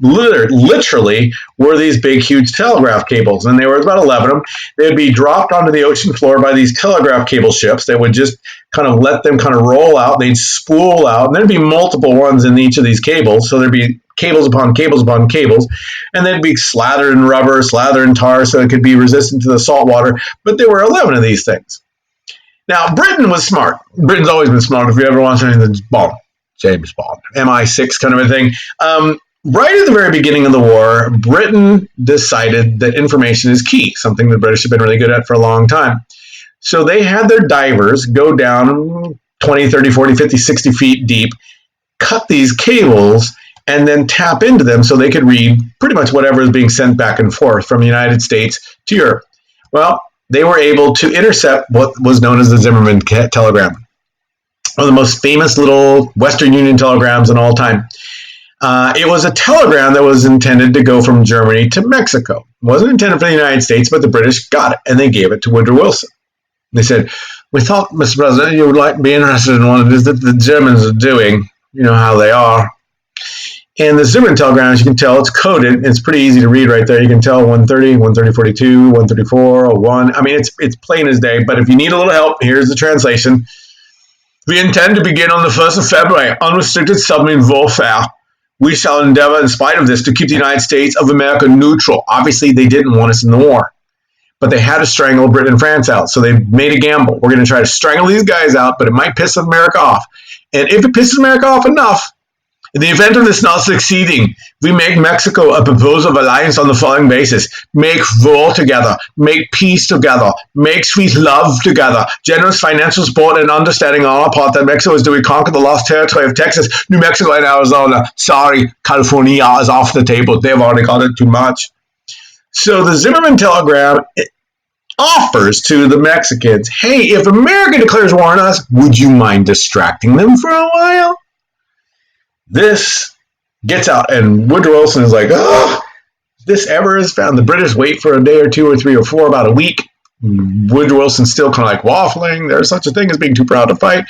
literally were these big, huge telegraph cables, and there were about 11 of them. They'd be dropped onto the ocean floor by these telegraph cable ships that would just kind of let them kind of roll out. They'd spool out, and there'd be multiple ones in each of these cables, so there'd be cables upon cables upon cables, and they'd be slathered in rubber, slathered in tar, so it could be resistant to the salt water, but there were 11 of these things. Now, Britain was smart. Britain's always been smart. If you ever watch anything that's Bond, James Bond, MI6 kind of a thing. Right at the very beginning of the war, Britain decided that information is key, something the British have been really good at for a long time. So they had their divers go down 20, 30, 40, 50, 60 feet deep, cut these cables, and then tap into them so they could read pretty much whatever is being sent back and forth from the United States to Europe. Well, they were able to intercept what was known as the Zimmerman telegram, one of the most famous little Western Union telegrams in all time. It was a telegram that was intended to go from Germany to Mexico. It wasn't intended for the United States, but the British got it, and they gave it to Woodrow Wilson. They said, we thought, Mr. President, you would be interested in what it is that the Germans are doing. You know how they are. And the Zimmerman telegram, as you can tell, it's coded. It's pretty easy to read right there. You can tell 130, 130.42, 134, 01. I mean, it's plain as day, but if you need a little help, here's the translation. We intend to begin on the 1st of February, unrestricted submarine warfare. We shall endeavor, in spite of this, to keep the United States of America neutral. Obviously, they didn't want us in the war, but they had to strangle Britain and France out, so they made a gamble. We're going to try to strangle these guys out, but it might piss America off. And if it pisses America off enough, in the event of this not succeeding, we make Mexico a proposal of alliance on the following basis. Make war together. Make peace together. Make sweet love together. Generous financial support and understanding on our part that Mexico is doing conquer the lost territory of Texas, New Mexico, and Arizona. Sorry, California is off the table. They've already got it too much. So the Zimmerman telegram offers to the Mexicans, hey, if America declares war on us, would you mind distracting them for a while? This gets out, and Woodrow Wilson is like, oh, this ever is found. The British wait for a day or two or three or four, about a week. Woodrow Wilson's still kind of like waffling. There's such a thing as being too proud to fight.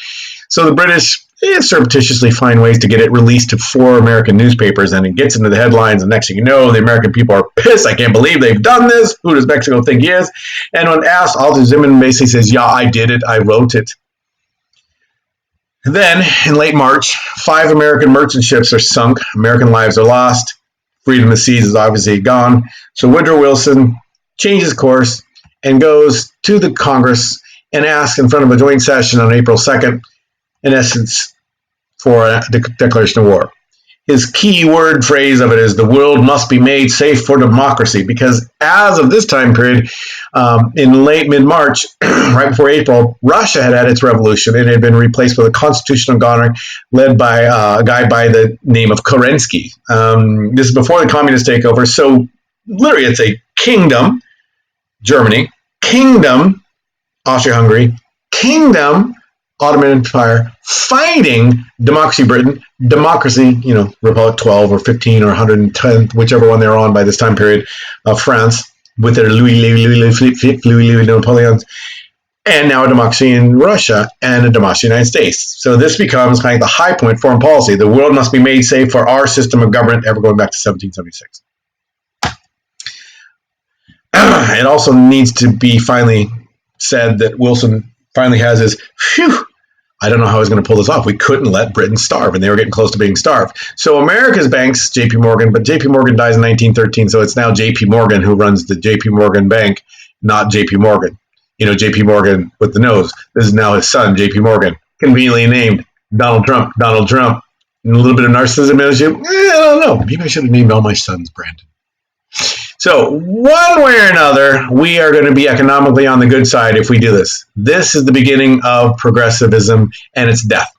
So the British surreptitiously find ways to get it released to 4 American newspapers, and it gets into the headlines, and next thing you know, the American people are pissed. I can't believe they've done this. Who does Mexico think he is? And when asked, Arthur Zimmerman basically says, yeah, I did it. I wrote it. And then, in late March, 5 American merchant ships are sunk. American lives are lost. Freedom of the seas is obviously gone. So Woodrow Wilson changes course and goes to the Congress and asks in front of a joint session on April 2nd, in essence, for a declaration of war. His key word phrase of it is the world must be made safe for democracy, because as of this time period, in late mid-March, right before April, Russia had its revolution and it had been replaced with a constitutional government led by a guy by the name of Kerensky. This is before the communist takeover, so literally it's a kingdom, Germany, kingdom, Austria-Hungary, kingdom, Ottoman Empire, fighting democracy Britain, democracy, Republic 12 or 15 or 110, whichever one they're on by this time period, of France, with their Louis Napoleons, and now a democracy in Russia and a democracy in the United States. So this becomes kind of the high point foreign policy. The world must be made safe for our system of government, ever going back to 1776. It also needs to be finally said that Wilson finally has his, I don't know how I was going to pull this off. We couldn't let Britain starve, and they were getting close to being starved. So America's banks, J.P. Morgan, but J.P. Morgan dies in 1913, so it's now J.P. Morgan who runs the J.P. Morgan Bank, not J.P. Morgan. You know, J.P. Morgan with the nose. This is now his son, J.P. Morgan, conveniently named Donald Trump. Donald Trump. And a little bit of narcissism in his I don't know. Maybe I should have named all my sons Brandon. So one way or another, we are going to be economically on the good side if we do this. This is the beginning of progressivism and its death.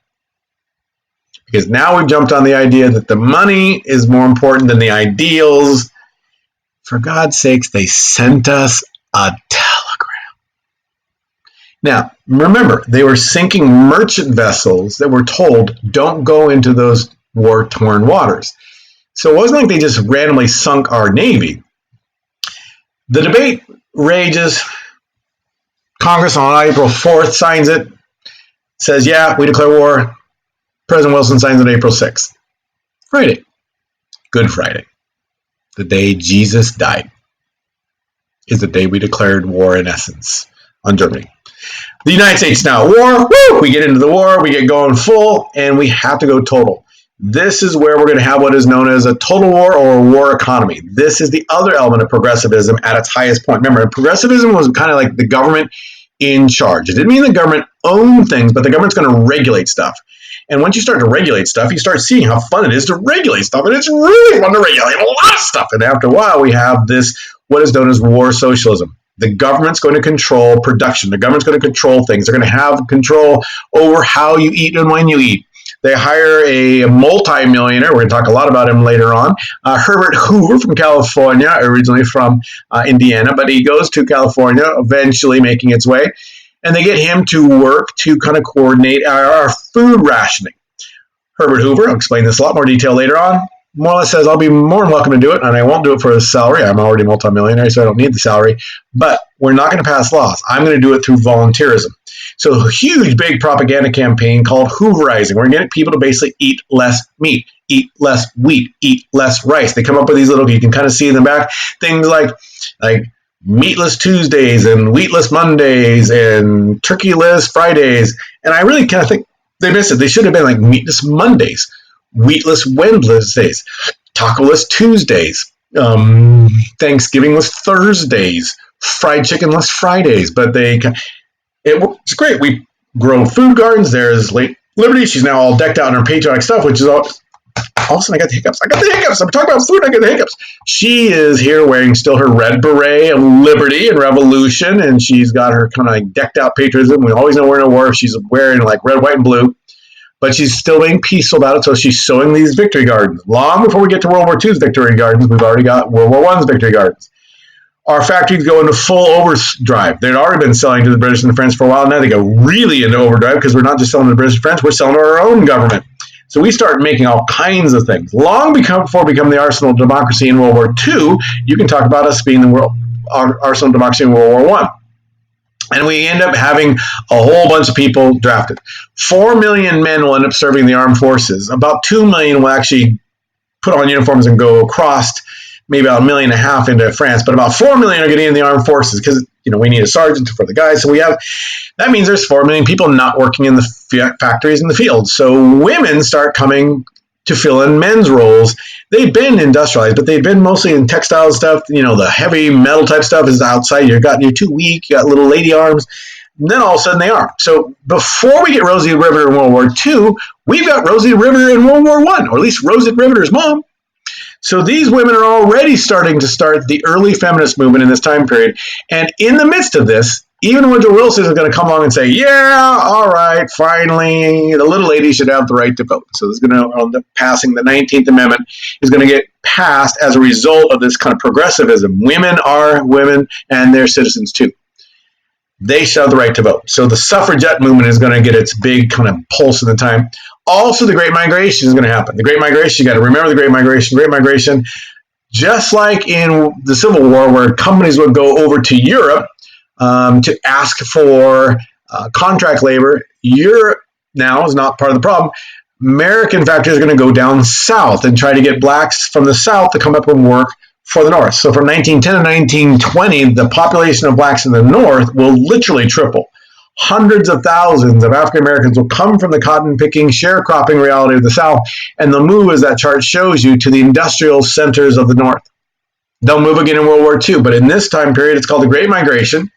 Because now we've jumped on the idea that the money is more important than the ideals. For God's sakes, they sent us a telegram. Now, remember, they were sinking merchant vessels that were told, don't go into those war-torn waters. So it wasn't like they just randomly sunk our Navy. The debate rages. Congress on April 4th signs it, says, yeah, we declare war. President Wilson signs it April 6th. Friday. Good Friday. The day Jesus died is the day we declared war in essence on Germany. The United States now at war. Woo! We get into the war, we get going full, and we have to go total. This is where we're going to have what is known as a total war or a war economy. This is the other element of progressivism at its highest point. Remember, progressivism was kind of like the government in charge. It didn't mean the government owned things, but the government's going to regulate stuff. And once you start to regulate stuff, you start seeing how fun it is to regulate stuff. And it's really fun to regulate a lot of stuff. And after a while, we have this, what is known as war socialism. The government's going to control production. The government's going to control things. They're going to have control over how you eat and when you eat. They hire a multi-millionaire. We're going to talk a lot about him later on. Herbert Hoover from California, originally from Indiana, but he goes to California, eventually making its way. And they get him to work to kind of coordinate our food rationing. Herbert Hoover, I'll explain this in a lot more detail later on, more or less says, I'll be more than welcome to do it, and I won't do it for the salary. I'm already multimillionaire, so I don't need the salary. But we're not going to pass laws. I'm going to do it through volunteerism. So a huge, big propaganda campaign called Hooverizing. We're going to get people to basically eat less meat, eat less wheat, eat less rice. They come up with these little, you can kind of see in the back, things like meatless Tuesdays and wheatless Mondays and turkeyless Fridays. And I really kind of think they missed it. They should have been like meatless Mondays, wheatless Wednesdays, tacoless Tuesdays, Thanksgivingless Thursdays, fried chickenless Fridays. But it's great. We grow food gardens. There's Late Liberty. She's now all decked out in her patriotic stuff, which is all of a sudden I got the hiccups. I'm talking about food. I get the hiccups. She is here wearing still her red beret of liberty and revolution, and she's got her kind of like decked out patriotism. We always know we're in a war. She's wearing like red, white, and blue, but she's still being peaceful about it. So she's sowing these victory gardens. Long before we get to World War II's victory gardens, we've already got World War I's victory gardens. Our factories go into full overdrive. They'd already been selling to the British and the French for a while. Now they go really into overdrive because we're not just selling to the British and French, we're selling to our own government. So we start making all kinds of things. Long before becoming the arsenal of democracy in World War II, you can talk about us being the arsenal of democracy in World War I. And we end up having a whole bunch of people drafted. 4 million men will end up serving the armed forces. About 2 million will actually put on uniforms and go across, maybe about 1.5 million into France, but about 4 million are getting in the armed forces because we need a sergeant for the guys. So that means there's 4 million people not working in the factories in the field. So women start coming to fill in men's roles. They've been industrialized, but they've been mostly in textile stuff. The heavy metal type stuff is outside. You're too weak. You got little lady arms. And then all of a sudden they are. So before we get Rosie Riveter in World War II, we've got Rosie Riveter in World War I, or at least Rosie Riveter's mom. So these women are already starting to start the early feminist movement in this time period. And in the midst of this, even Woodrow Wilson is going to come along and say, yeah, all right, finally, the little lady should have the right to vote. So this is going to end up passing. The 19th Amendment is going to get passed as a result of this kind of progressivism. Women are women, and they're citizens too. They should have the right to vote. So the suffragette movement is going to get its big kind of pulse in the time. Also, the Great Migration is going to happen. The Great Migration, you got to remember the Great Migration. Great Migration, just like in the Civil War, where companies would go over to Europe to ask for contract labor. Europe now is not part of the problem. American factories are going to go down south and try to get blacks from the south to come up and work for the North. So from 1910 to 1920, the population of blacks in the North will literally triple. Hundreds of thousands of African Americans will come from the cotton picking, sharecropping reality of the South, and they'll move, as that chart shows you, to the industrial centers of the North. They'll move again in World War II, but in this time period, it's called the Great Migration.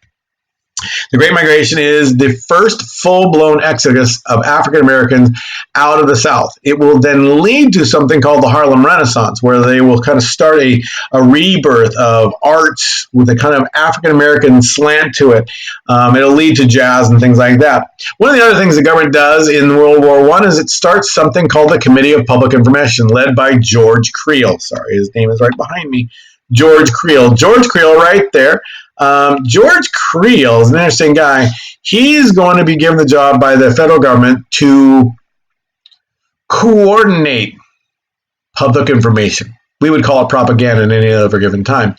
The Great Migration is the first full-blown exodus of African Americans out of the South. It will then lead to something called the Harlem Renaissance, where they will kind of start a rebirth of arts with a kind of African American slant to it. It'll lead to jazz and things like that. One of the other things the government does in World War I is it starts something called the Committee of Public Information, led by George Creel. Sorry, his name is right behind me. George Creel. George Creel right there. George Creel is an interesting guy. He's going to be given the job by the federal government to coordinate public information. We would call it propaganda in any other given time.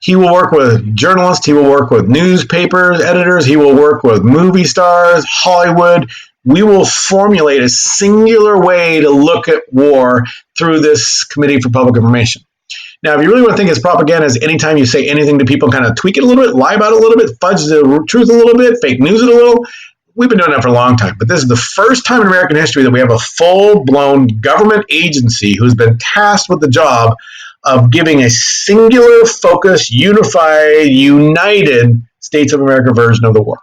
He will work with journalists. He will work with newspaper editors. He will work with movie stars, Hollywood. We will formulate a singular way to look at war through this Committee for Public Information. Now, if you really want to think it's propaganda, is anytime you say anything to people, kind of tweak it a little bit, lie about it a little bit, fudge the truth a little bit, fake news it a little. We've been doing that for a long time. But this is the first time in American history that we have a full-blown government agency who's been tasked with the job of giving a singular, focused, unified, united States of America version of the war,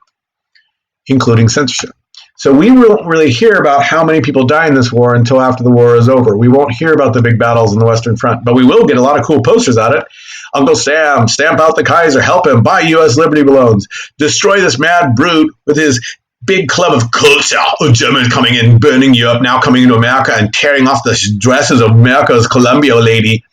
including censorship. So we won't really hear about how many people die in this war until after the war is over. We won't hear about the big battles in the Western Front, but we will get a lot of cool posters out of it. Uncle Sam, stamp out the Kaiser, help him, buy U.S. Liberty balloons, destroy this mad brute with his big club of culture. Oh, Germans coming in, burning you up, now coming into America and tearing off the dresses of America's Columbia lady.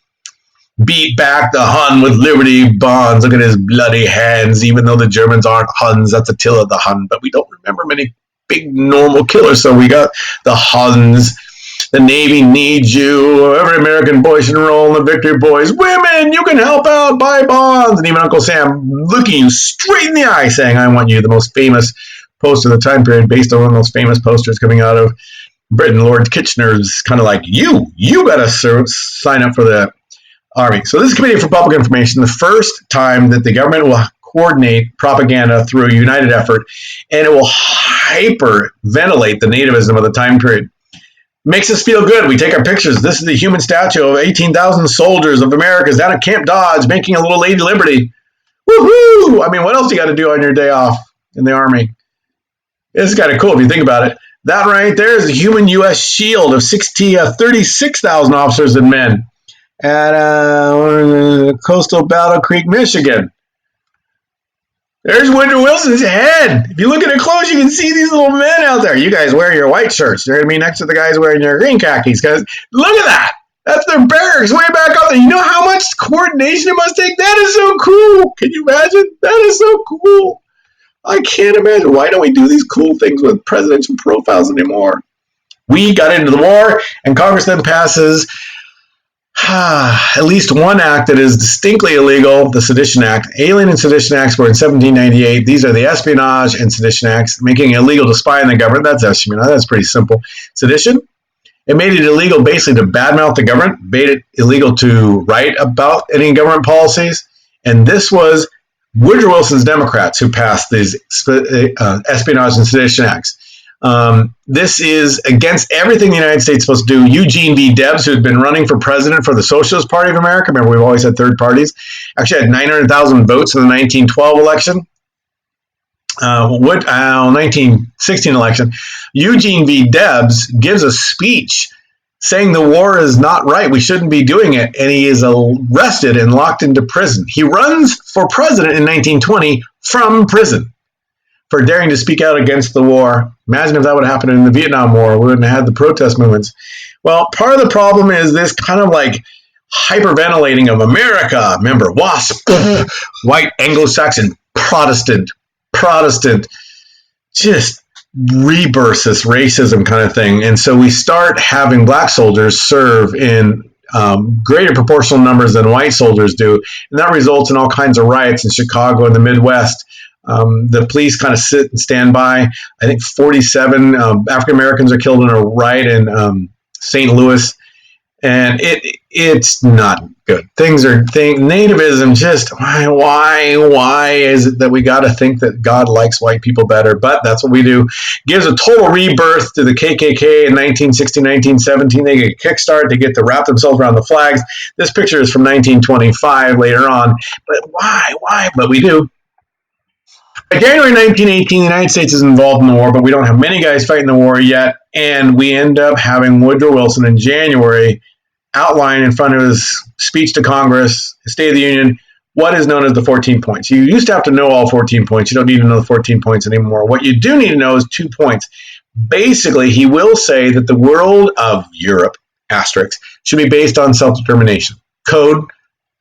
Beat back the Hun with Liberty bonds. Look at his bloody hands, even though the Germans aren't Huns. That's Attila the Hun, but we don't remember many big normal killers. So we got the Huns. The Navy needs you. Every American boy should enroll in the Victory Boys. Women, you can help out, buy bonds. And even Uncle Sam looking you straight in the eye saying, I want you. The most famous poster of the time period based on one of those famous posters coming out of Britain. Lord Kitchener's kind of like, you got to sign up for the Army. So this is Committee for Public Information, the first time that the government will coordinate propaganda through a united effort, and it will hyperventilate the nativism of the time period. Makes us feel good. We take our pictures. This is the human statue of 18,000 soldiers of America down at Camp Dodge making a little Lady Liberty. Woohoo! I mean, what else you got to do on your day off in the Army? It's kind of cool if you think about it. That right there is a human U.S. shield of 36,000 officers and men at coastal Battle Creek, Michigan. There's Woodrow Wilson's head. If you look at it close, you can see these little men out there. You guys wear your white shirts. They're going to be next to the guys wearing your green khakis. Because look at that. That's their barracks way back up there. You know how much coordination it must take? That is so cool. Can you imagine? That is so cool. I can't imagine. Why don't we do these cool things with presidential profiles anymore? We got into the war, and Congress then passes at least one act that is distinctly illegal, the Sedition Act. Alien and Sedition Acts were in 1798. These are the Espionage and Sedition Acts, making it illegal to spy on the government. That's espionage. That's pretty simple. Sedition, it made it illegal basically to badmouth the government, made it illegal to write about any government policies, and this was Woodrow Wilson's Democrats who passed these Espionage and Sedition Acts. This is against everything the United States is supposed to do. Eugene V. Debs, who had been running for president for the Socialist Party of America, remember we've always had third parties, actually had 900,000 votes in the 1912 election. 1916 election. Eugene V. Debs gives a speech saying the war is not right, we shouldn't be doing it, and he is arrested and locked into prison. He runs for president in 1920 from prison for daring to speak out against the war. Imagine if that would have happened in the Vietnam War. We wouldn't have had the protest movements. Well, part of the problem is this kind of like hyperventilating of America. Remember, WASP, white Anglo-Saxon, Protestant, just rebirths this racism kind of thing. And so we start having black soldiers serve in greater proportional numbers than white soldiers do. And that results in all kinds of riots in Chicago and the Midwest. The police kind of sit and stand by. I think 47 African Americans are killed in a riot in St. Louis. And it's not good. Nativism just why is it that we got to think that God likes white people better? But that's what we do. Gives a total rebirth to the KKK in 1916, 1917. They get a kickstart. They get to wrap themselves around the flags. This picture is from 1925 later on. But why? But we do. By January 1918, the United States is involved in the war, but we don't have many guys fighting the war yet. And we end up having Woodrow Wilson in January outline in front of his speech to Congress, his State of the Union, what is known as the 14 points. You used to have to know all 14 points. You don't need to know the 14 points anymore. What you do need to know is 2 points. Basically, he will say that the world of Europe, asterisk, should be based on self-determination. Code,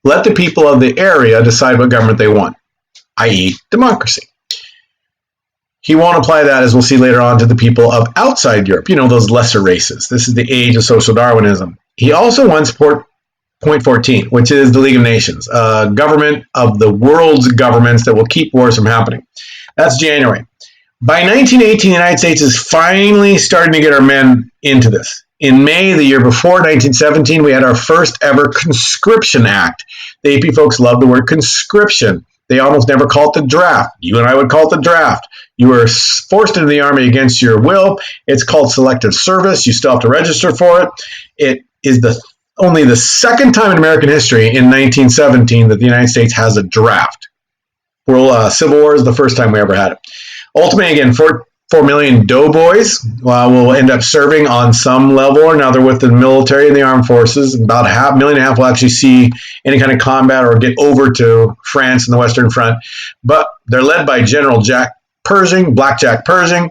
let the people of the area decide what government they want, i.e. democracy. He won't apply that, as we'll see later on, to the people of outside Europe, those lesser races. This is the age of social Darwinism. He also wants point 14, which is the League of Nations, a government of the world's governments that will keep wars from happening. That's January. By 1918, the United States is finally starting to get our men into this. In May, the year before, 1917, we had our first ever conscription act. The AP folks love the word conscription. They almost never call it the draft. You and I would call it the draft. You were forced into the Army against your will. It's called selective service. You still have to register for it. It is only the second time in American history in 1917 that the United States has a draft. Civil War is the first time we ever had it. Ultimately, again, 4 million doughboys will end up serving on some level or another with the military and the armed forces. About 500,000 will actually see any kind of combat or get over to France and the Western Front. But they're led by General Black Jack Pershing.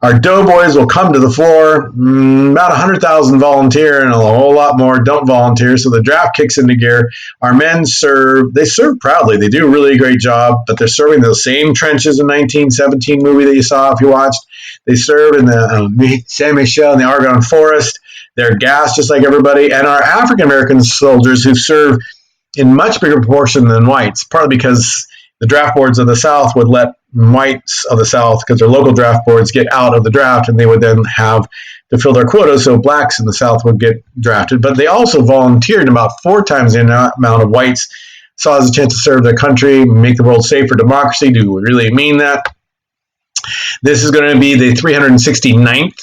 Our doughboys will come to the floor. About 100,000 volunteer and a whole lot more don't volunteer. So the draft kicks into gear. Our men serve. They serve proudly. They do a really great job, but they're serving those same trenches in the 1917 movie that you saw if you watched. They serve in the Saint Michel in the Argonne Forest. They're gassed just like everybody. And our African-American soldiers who serve in much bigger proportion than whites, partly because the draft boards of the South would let whites of the South, because their local draft boards, get out of the draft, and they would then have to fill their quotas, so blacks in the South would get drafted. But they also volunteered, about 4 times the amount of whites saw as a chance to serve their country, make the world safe for democracy. Do we really mean that? This is going to be the 369th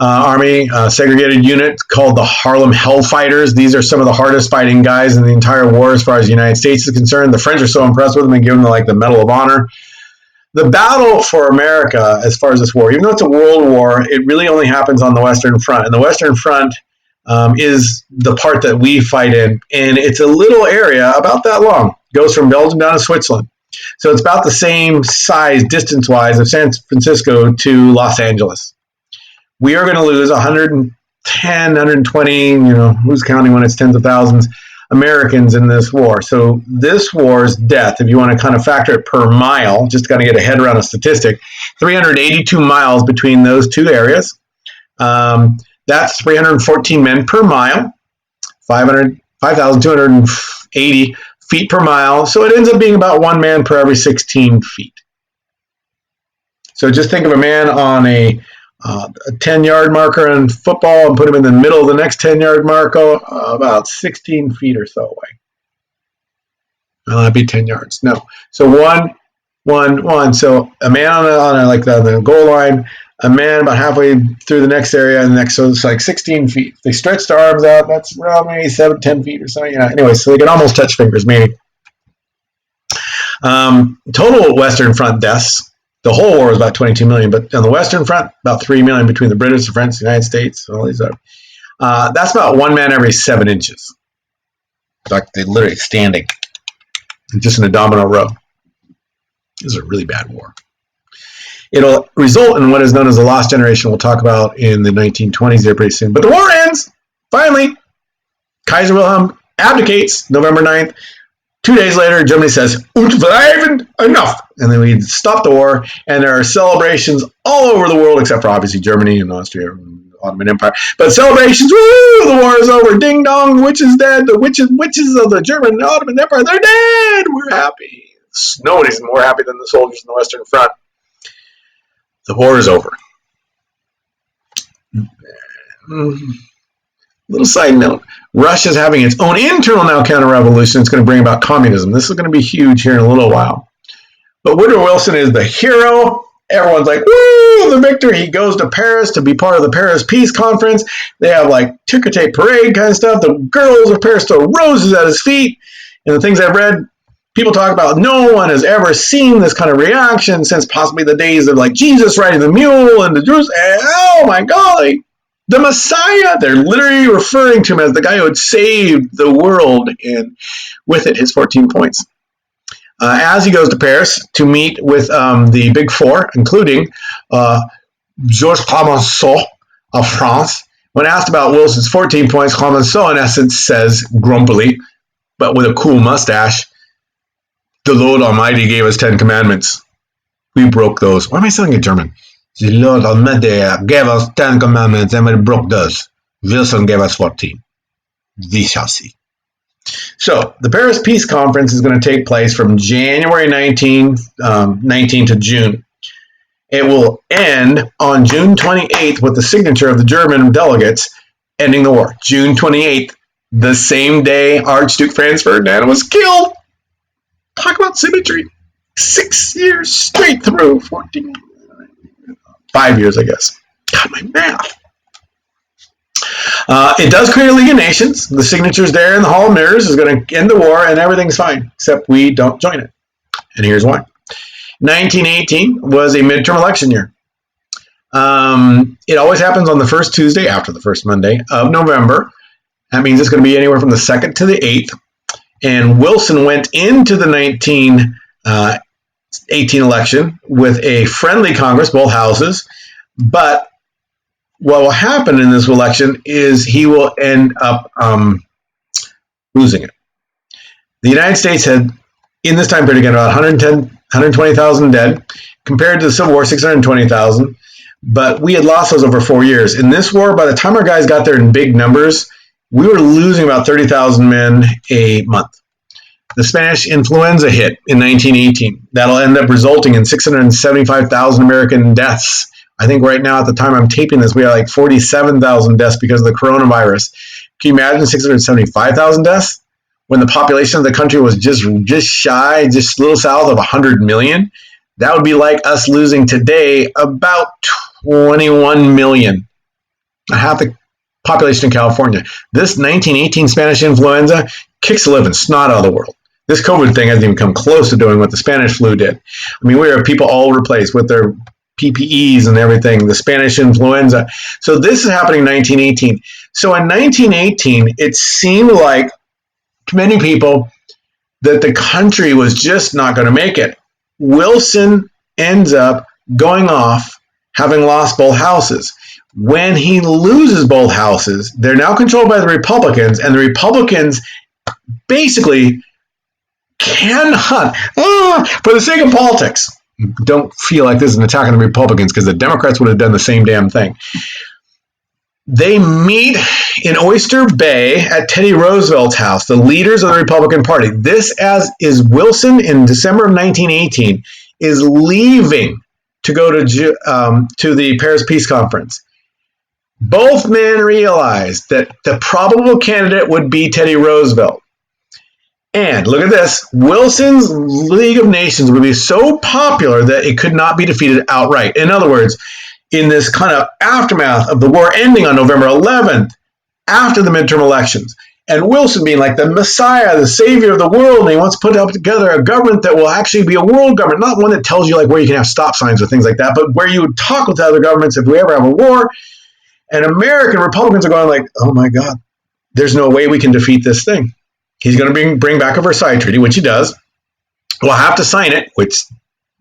Army segregated unit called the Harlem Hellfighters. These are some of the hardest fighting guys in the entire war as far as the United States is concerned. The French are so impressed with them and give them the Medal of Honor. The battle for America, as far as this war, even though it's a world war, it really only happens on the Western Front. And the Western Front is the part that we fight in. And it's a little area, about that long. It goes from Belgium down to Switzerland. So it's about the same size, distance-wise, of San Francisco to Los Angeles. We are going to lose 110, 120, who's counting when it's tens of thousands, Americans in this war. So this war's death, if you want to kind of factor it per mile, just kind of get a head around a statistic, 382 miles between those two areas. That's 314 men per mile, 5,280 feet per mile. So it ends up being about 1 man per every 16 feet. So just think of a man on a 10-yard marker in football and put him in the middle of the next 10-yard marker, about 16 feet or so away. Well, that'd be 10 yards. No. So 1, 1, 1. So a man on the goal line, a man about halfway through the next area, and the next, so it's 16 feet. If they stretch their arms out, that's around maybe 7, 10 feet or something. Anyway, so they can almost touch fingers, maybe. Total Western Front deaths. The whole war was about 22 million, but on the Western Front, about 3 million between the British, the French, the United States, all these other. That's about 1 man every 7 inches. In fact, they're literally standing just in a domino row. This is a really bad war. It'll result in what is known as the lost generation. We'll talk about in the 1920s there pretty soon. But the war ends. Finally, Kaiser Wilhelm abdicates November 9th. 2 days later, Germany says, enough. And then we stop the war, and there are celebrations all over the world, except for obviously Germany and Austria and the Ottoman Empire. But celebrations, woo, the war is over. Ding dong, the witch is dead. The witches of the German and Ottoman Empire, they're dead. We're happy. Nobody's more happy than the soldiers in the Western Front. The war is over. Little side note, Russia's having its own internal now counter-revolution. It's going to bring about communism. This is going to be huge here in a little while. But Woodrow Wilson is the hero. Everyone's like, woo, the victor. He goes to Paris to be part of the Paris Peace Conference. They have like ticker tape parade kind of stuff. The girls of Paris throw roses at his feet. And the things I've read, people talk about no one has ever seen this kind of reaction since possibly the days of like Jesus riding the mule and the Jews. Oh my golly. The Messiah, they're literally referring to him as the guy who had saved the world, and with it, his 14 points. As he goes to Paris to meet with the Big Four, including Georges Clemenceau of France, when asked about Wilson's 14 points, Clemenceau, in essence, says grumpily, but with a cool mustache, the Lord Almighty gave us 10 commandments. We broke those. Why am I sounding in German? The Lord Almighty gave us 10 commandments and we broke those. Wilson gave us 14. We shall see. So, the Paris Peace Conference is going to take place from January 19 to June. It will end on June 28th with the signature of the German delegates ending the war. June 28th, the same day Archduke Franz Ferdinand was killed. Talk about symmetry. 6 years straight through. 14. 5 years, I guess. God, my math. It does create a League of Nations. The signature's there in the Hall of Mirrors is going to end the war, and everything's fine, except we don't join it. And here's why. 1918 was a midterm election year. It always happens on the first Tuesday after the first Monday of November. That means it's going to be anywhere from the 2nd to the 8th. And Wilson went into the 1918 election with a friendly Congress, both houses, but what will happen in this election is he will end up losing it. The United States had, in this time period, again, about 120,000 dead, compared to the Civil War, 620,000, but we had lost those over 4 years. In this war, by the time our guys got there in big numbers, we were losing about 30,000 men a month. The Spanish influenza hit in 1918. That'll end up resulting in 675,000 American deaths. I think right now, at the time I'm taping this, we have like 47,000 deaths because of the coronavirus. Can you imagine 675,000 deaths when the population of the country was just shy, just a little south of 100 million? That would be like us losing today about 21 million, half the population in California. This 1918 Spanish influenza kicks the living snot out of the world. This COVID thing hasn't even come close to doing what the Spanish flu did. I mean, we have people all over the place with their PPEs and everything, the Spanish influenza. So this is happening in 1918. So in 1918, it seemed like to many people that the country was just not going to make it. Wilson ends up going off, having lost both houses. When he loses both houses, they're now controlled by the Republicans, and the Republicans basically cannot, for the sake of politics, don't feel like this is an attack on the Republicans because the Democrats would have done the same damn thing. They meet in Oyster Bay at Teddy Roosevelt's house, the leaders of the Republican Party. This as is Wilson in December of 1918 is leaving to go to the Paris Peace Conference. Both men realized that the probable candidate would be Teddy Roosevelt. And look at this, Wilson's League of Nations would be so popular that it could not be defeated outright. In other words, in this kind of aftermath of the war ending on November 11th, after the midterm elections, and Wilson being like the Messiah, the savior of the world, and he wants to put up together a government that will actually be a world government, not one that tells you like where you can have stop signs or things like that, but where you would talk with other governments if we ever have a war. And American Republicans are going like, oh my God, there's no way we can defeat this thing. He's going to bring back a Versailles Treaty, which he does. We'll have to sign it, which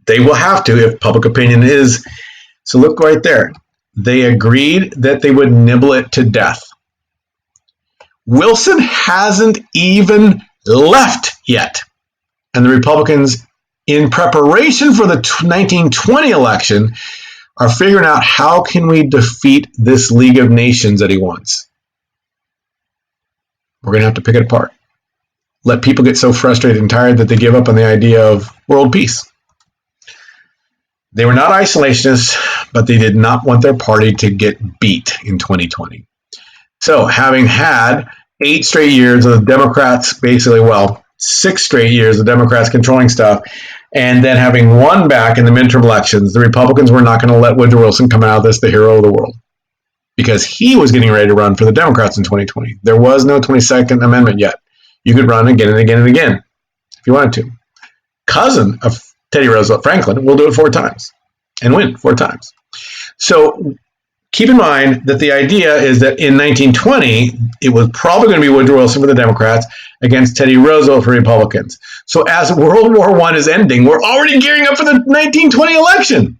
they will have to if public opinion is. So look right there. They agreed that they would nibble it to death. Wilson hasn't even left yet. And the Republicans, in preparation for the 1920 election, are figuring out how can we defeat this League of Nations that he wants. We're going to have to pick it apart. Let people get so frustrated and tired that they give up on the idea of world peace. They were not isolationists, but they did not want their party to get beat in 2020. So having had 8 straight years of the Democrats, basically, well, 6 straight years of Democrats controlling stuff, and then having won back in the midterm elections, the Republicans were not going to let Woodrow Wilson come out of this the hero of the world, because he was getting ready to run for the Democrats in 2020. There was no 22nd Amendment yet. You could run again and again and again if you wanted to. Cousin of Teddy Roosevelt, Franklin, will do it 4 times and win 4 times. So keep in mind that the idea is that in 1920, it was probably going to be Woodrow Wilson for the Democrats against Teddy Roosevelt for Republicans. So as World War I is ending, we're already gearing up for the 1920 election.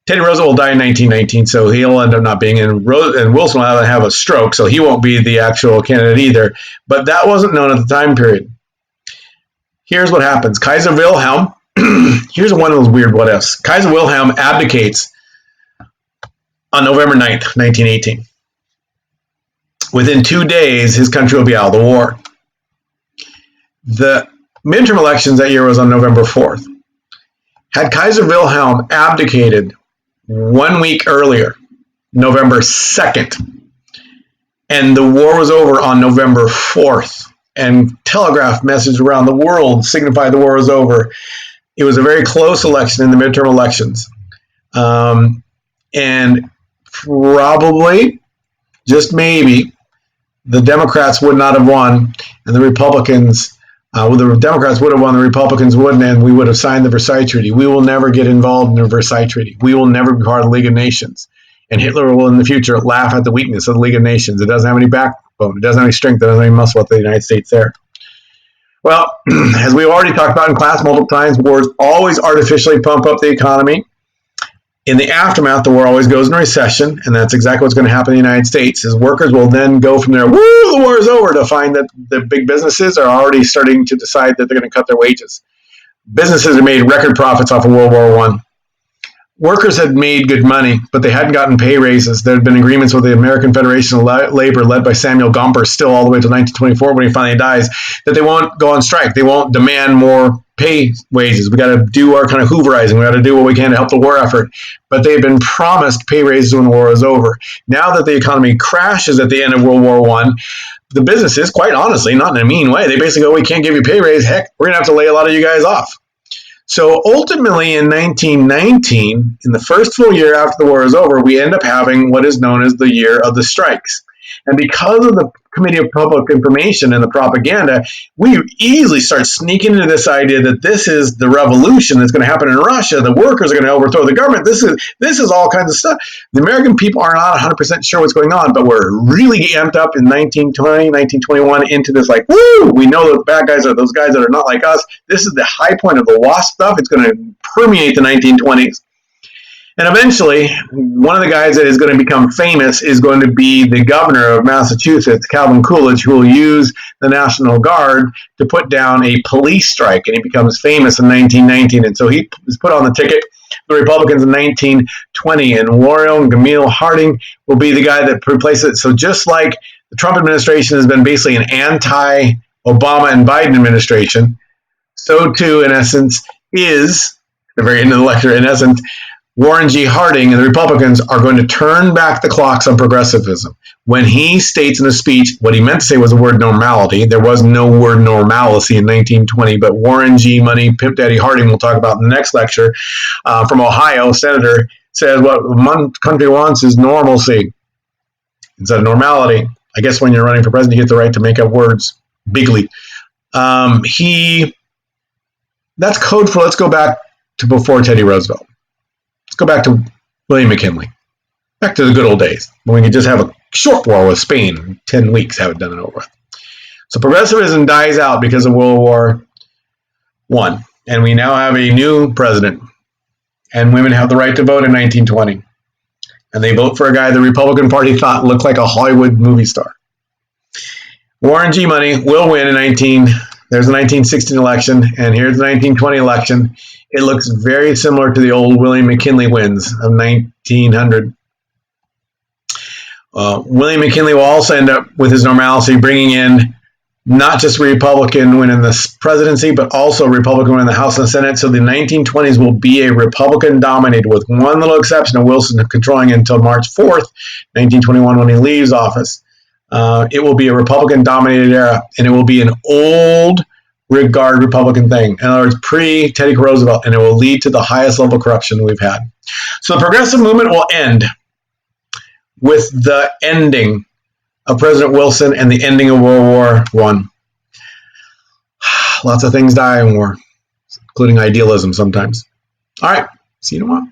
Teddy Roosevelt will die in 1919, so he'll end up not being in, and Wilson will have a stroke, so he won't be the actual candidate either. But that wasn't known at the time period. Here's what happens. Kaiser Wilhelm, here's one of those weird what ifs. Kaiser Wilhelm abdicates on November 9th, 1918. Within 2 days, his country will be out of the war. The midterm elections that year was on November 4th. Had Kaiser Wilhelm abdicated 1 week earlier, November 2nd, and the war was over on November 4th, and telegraph message around the world signified the war was over, it was a very close election in the midterm elections. And probably, just maybe, the Democrats would not have won, and the Republicans, the Democrats would have won, the Republicans wouldn't, and we would have signed the Versailles Treaty. We will never get involved in the Versailles Treaty. We will never be part of the League of Nations. And Hitler will, in the future, laugh at the weakness of the League of Nations. It doesn't have any backbone. It doesn't have any strength. It doesn't have any muscle with the United States there. Well, as we've already talked about in class multiple times, wars always artificially pump up the economy. In the aftermath, the war always goes into recession, and that's exactly what's going to happen in the United States. Is workers will then go from there, woo, the war is over, to find that the big businesses are already starting to decide that they're going to cut their wages. Businesses have made record profits off of World War I. Workers had made good money, but they hadn't gotten pay raises. There had been agreements with the American Federation of Labor, led by Samuel Gompers, still all the way to 1924 when he finally dies, that they won't go on strike. They won't demand more pay wages. We got to do our kind of hooverizing. We got to do what we can to help the war effort. But they had been promised pay raises when the war was over. Now that the economy crashes at the end of World War I, the businesses, quite honestly, not in a mean way, they basically go, we can't give you pay raise. Heck, we're going to have to lay a lot of you guys off. So ultimately in 1919, in the first full year after the war is over, we end up having what is known as the year of the strikes. And because of the Committee of Public Information and the propaganda, we easily start sneaking into this idea that this is the revolution that's going to happen in Russia. The workers are going to overthrow the government. This is all kinds of stuff. The American people are not 100% sure what's going on, but we're really amped up in 1920, 1921 into this like, woo, we know the bad guys are those guys that are not like us. This is the high point of the WASP stuff. It's going to permeate the 1920s. And eventually, one of the guys that is going to become famous is going to be the governor of Massachusetts, Calvin Coolidge, who will use the National Guard to put down a police strike. And he becomes famous in 1919. And so he was put on the ticket, the Republicans, in 1920. And Warren Gamaliel Harding will be the guy that replaces it. So just like the Trump administration has been basically an anti-Obama and Biden administration, so too, in essence, is, the very end of the lecture, in essence, Warren G. Harding and the Republicans are going to turn back the clocks on progressivism. When he states in a speech, what he meant to say was the word normality. There was no word normalcy in 1920, but Warren G. Money, Pip Daddy Harding, we'll talk about in the next lecture, from Ohio, senator, says what one country wants is normalcy instead of normality. I guess when you're running for president, you get the right to make up words bigly. That's code for let's go back to before Teddy Roosevelt. Let's go back to William McKinley. Back to the good old days when we could just have a short war with Spain in 10 weeks, have it done and over with. So progressivism dies out because of World War I. And we now have a new president. And women have the right to vote in 1920. And they vote for a guy the Republican Party thought looked like a Hollywood movie star. Warren G. Money will win in there's the 1916 election, and here's the 1920 election. It looks very similar to the old William McKinley wins of 1900. William McKinley will also end up with his normalcy, bringing in not just Republican winning the presidency, but also Republican winning the House and the Senate. So the 1920s will be a Republican dominated, with one little exception of Wilson controlling until March 4th, 1921, when he leaves office. It will be a Republican dominated era, and it will be an old regard Republican thing. In other words, pre-Teddy Roosevelt, and it will lead to the highest level of corruption we've had. So the progressive movement will end with the ending of President Wilson and the ending of World War I. Lots of things die in war, including idealism sometimes. All right, see you tomorrow.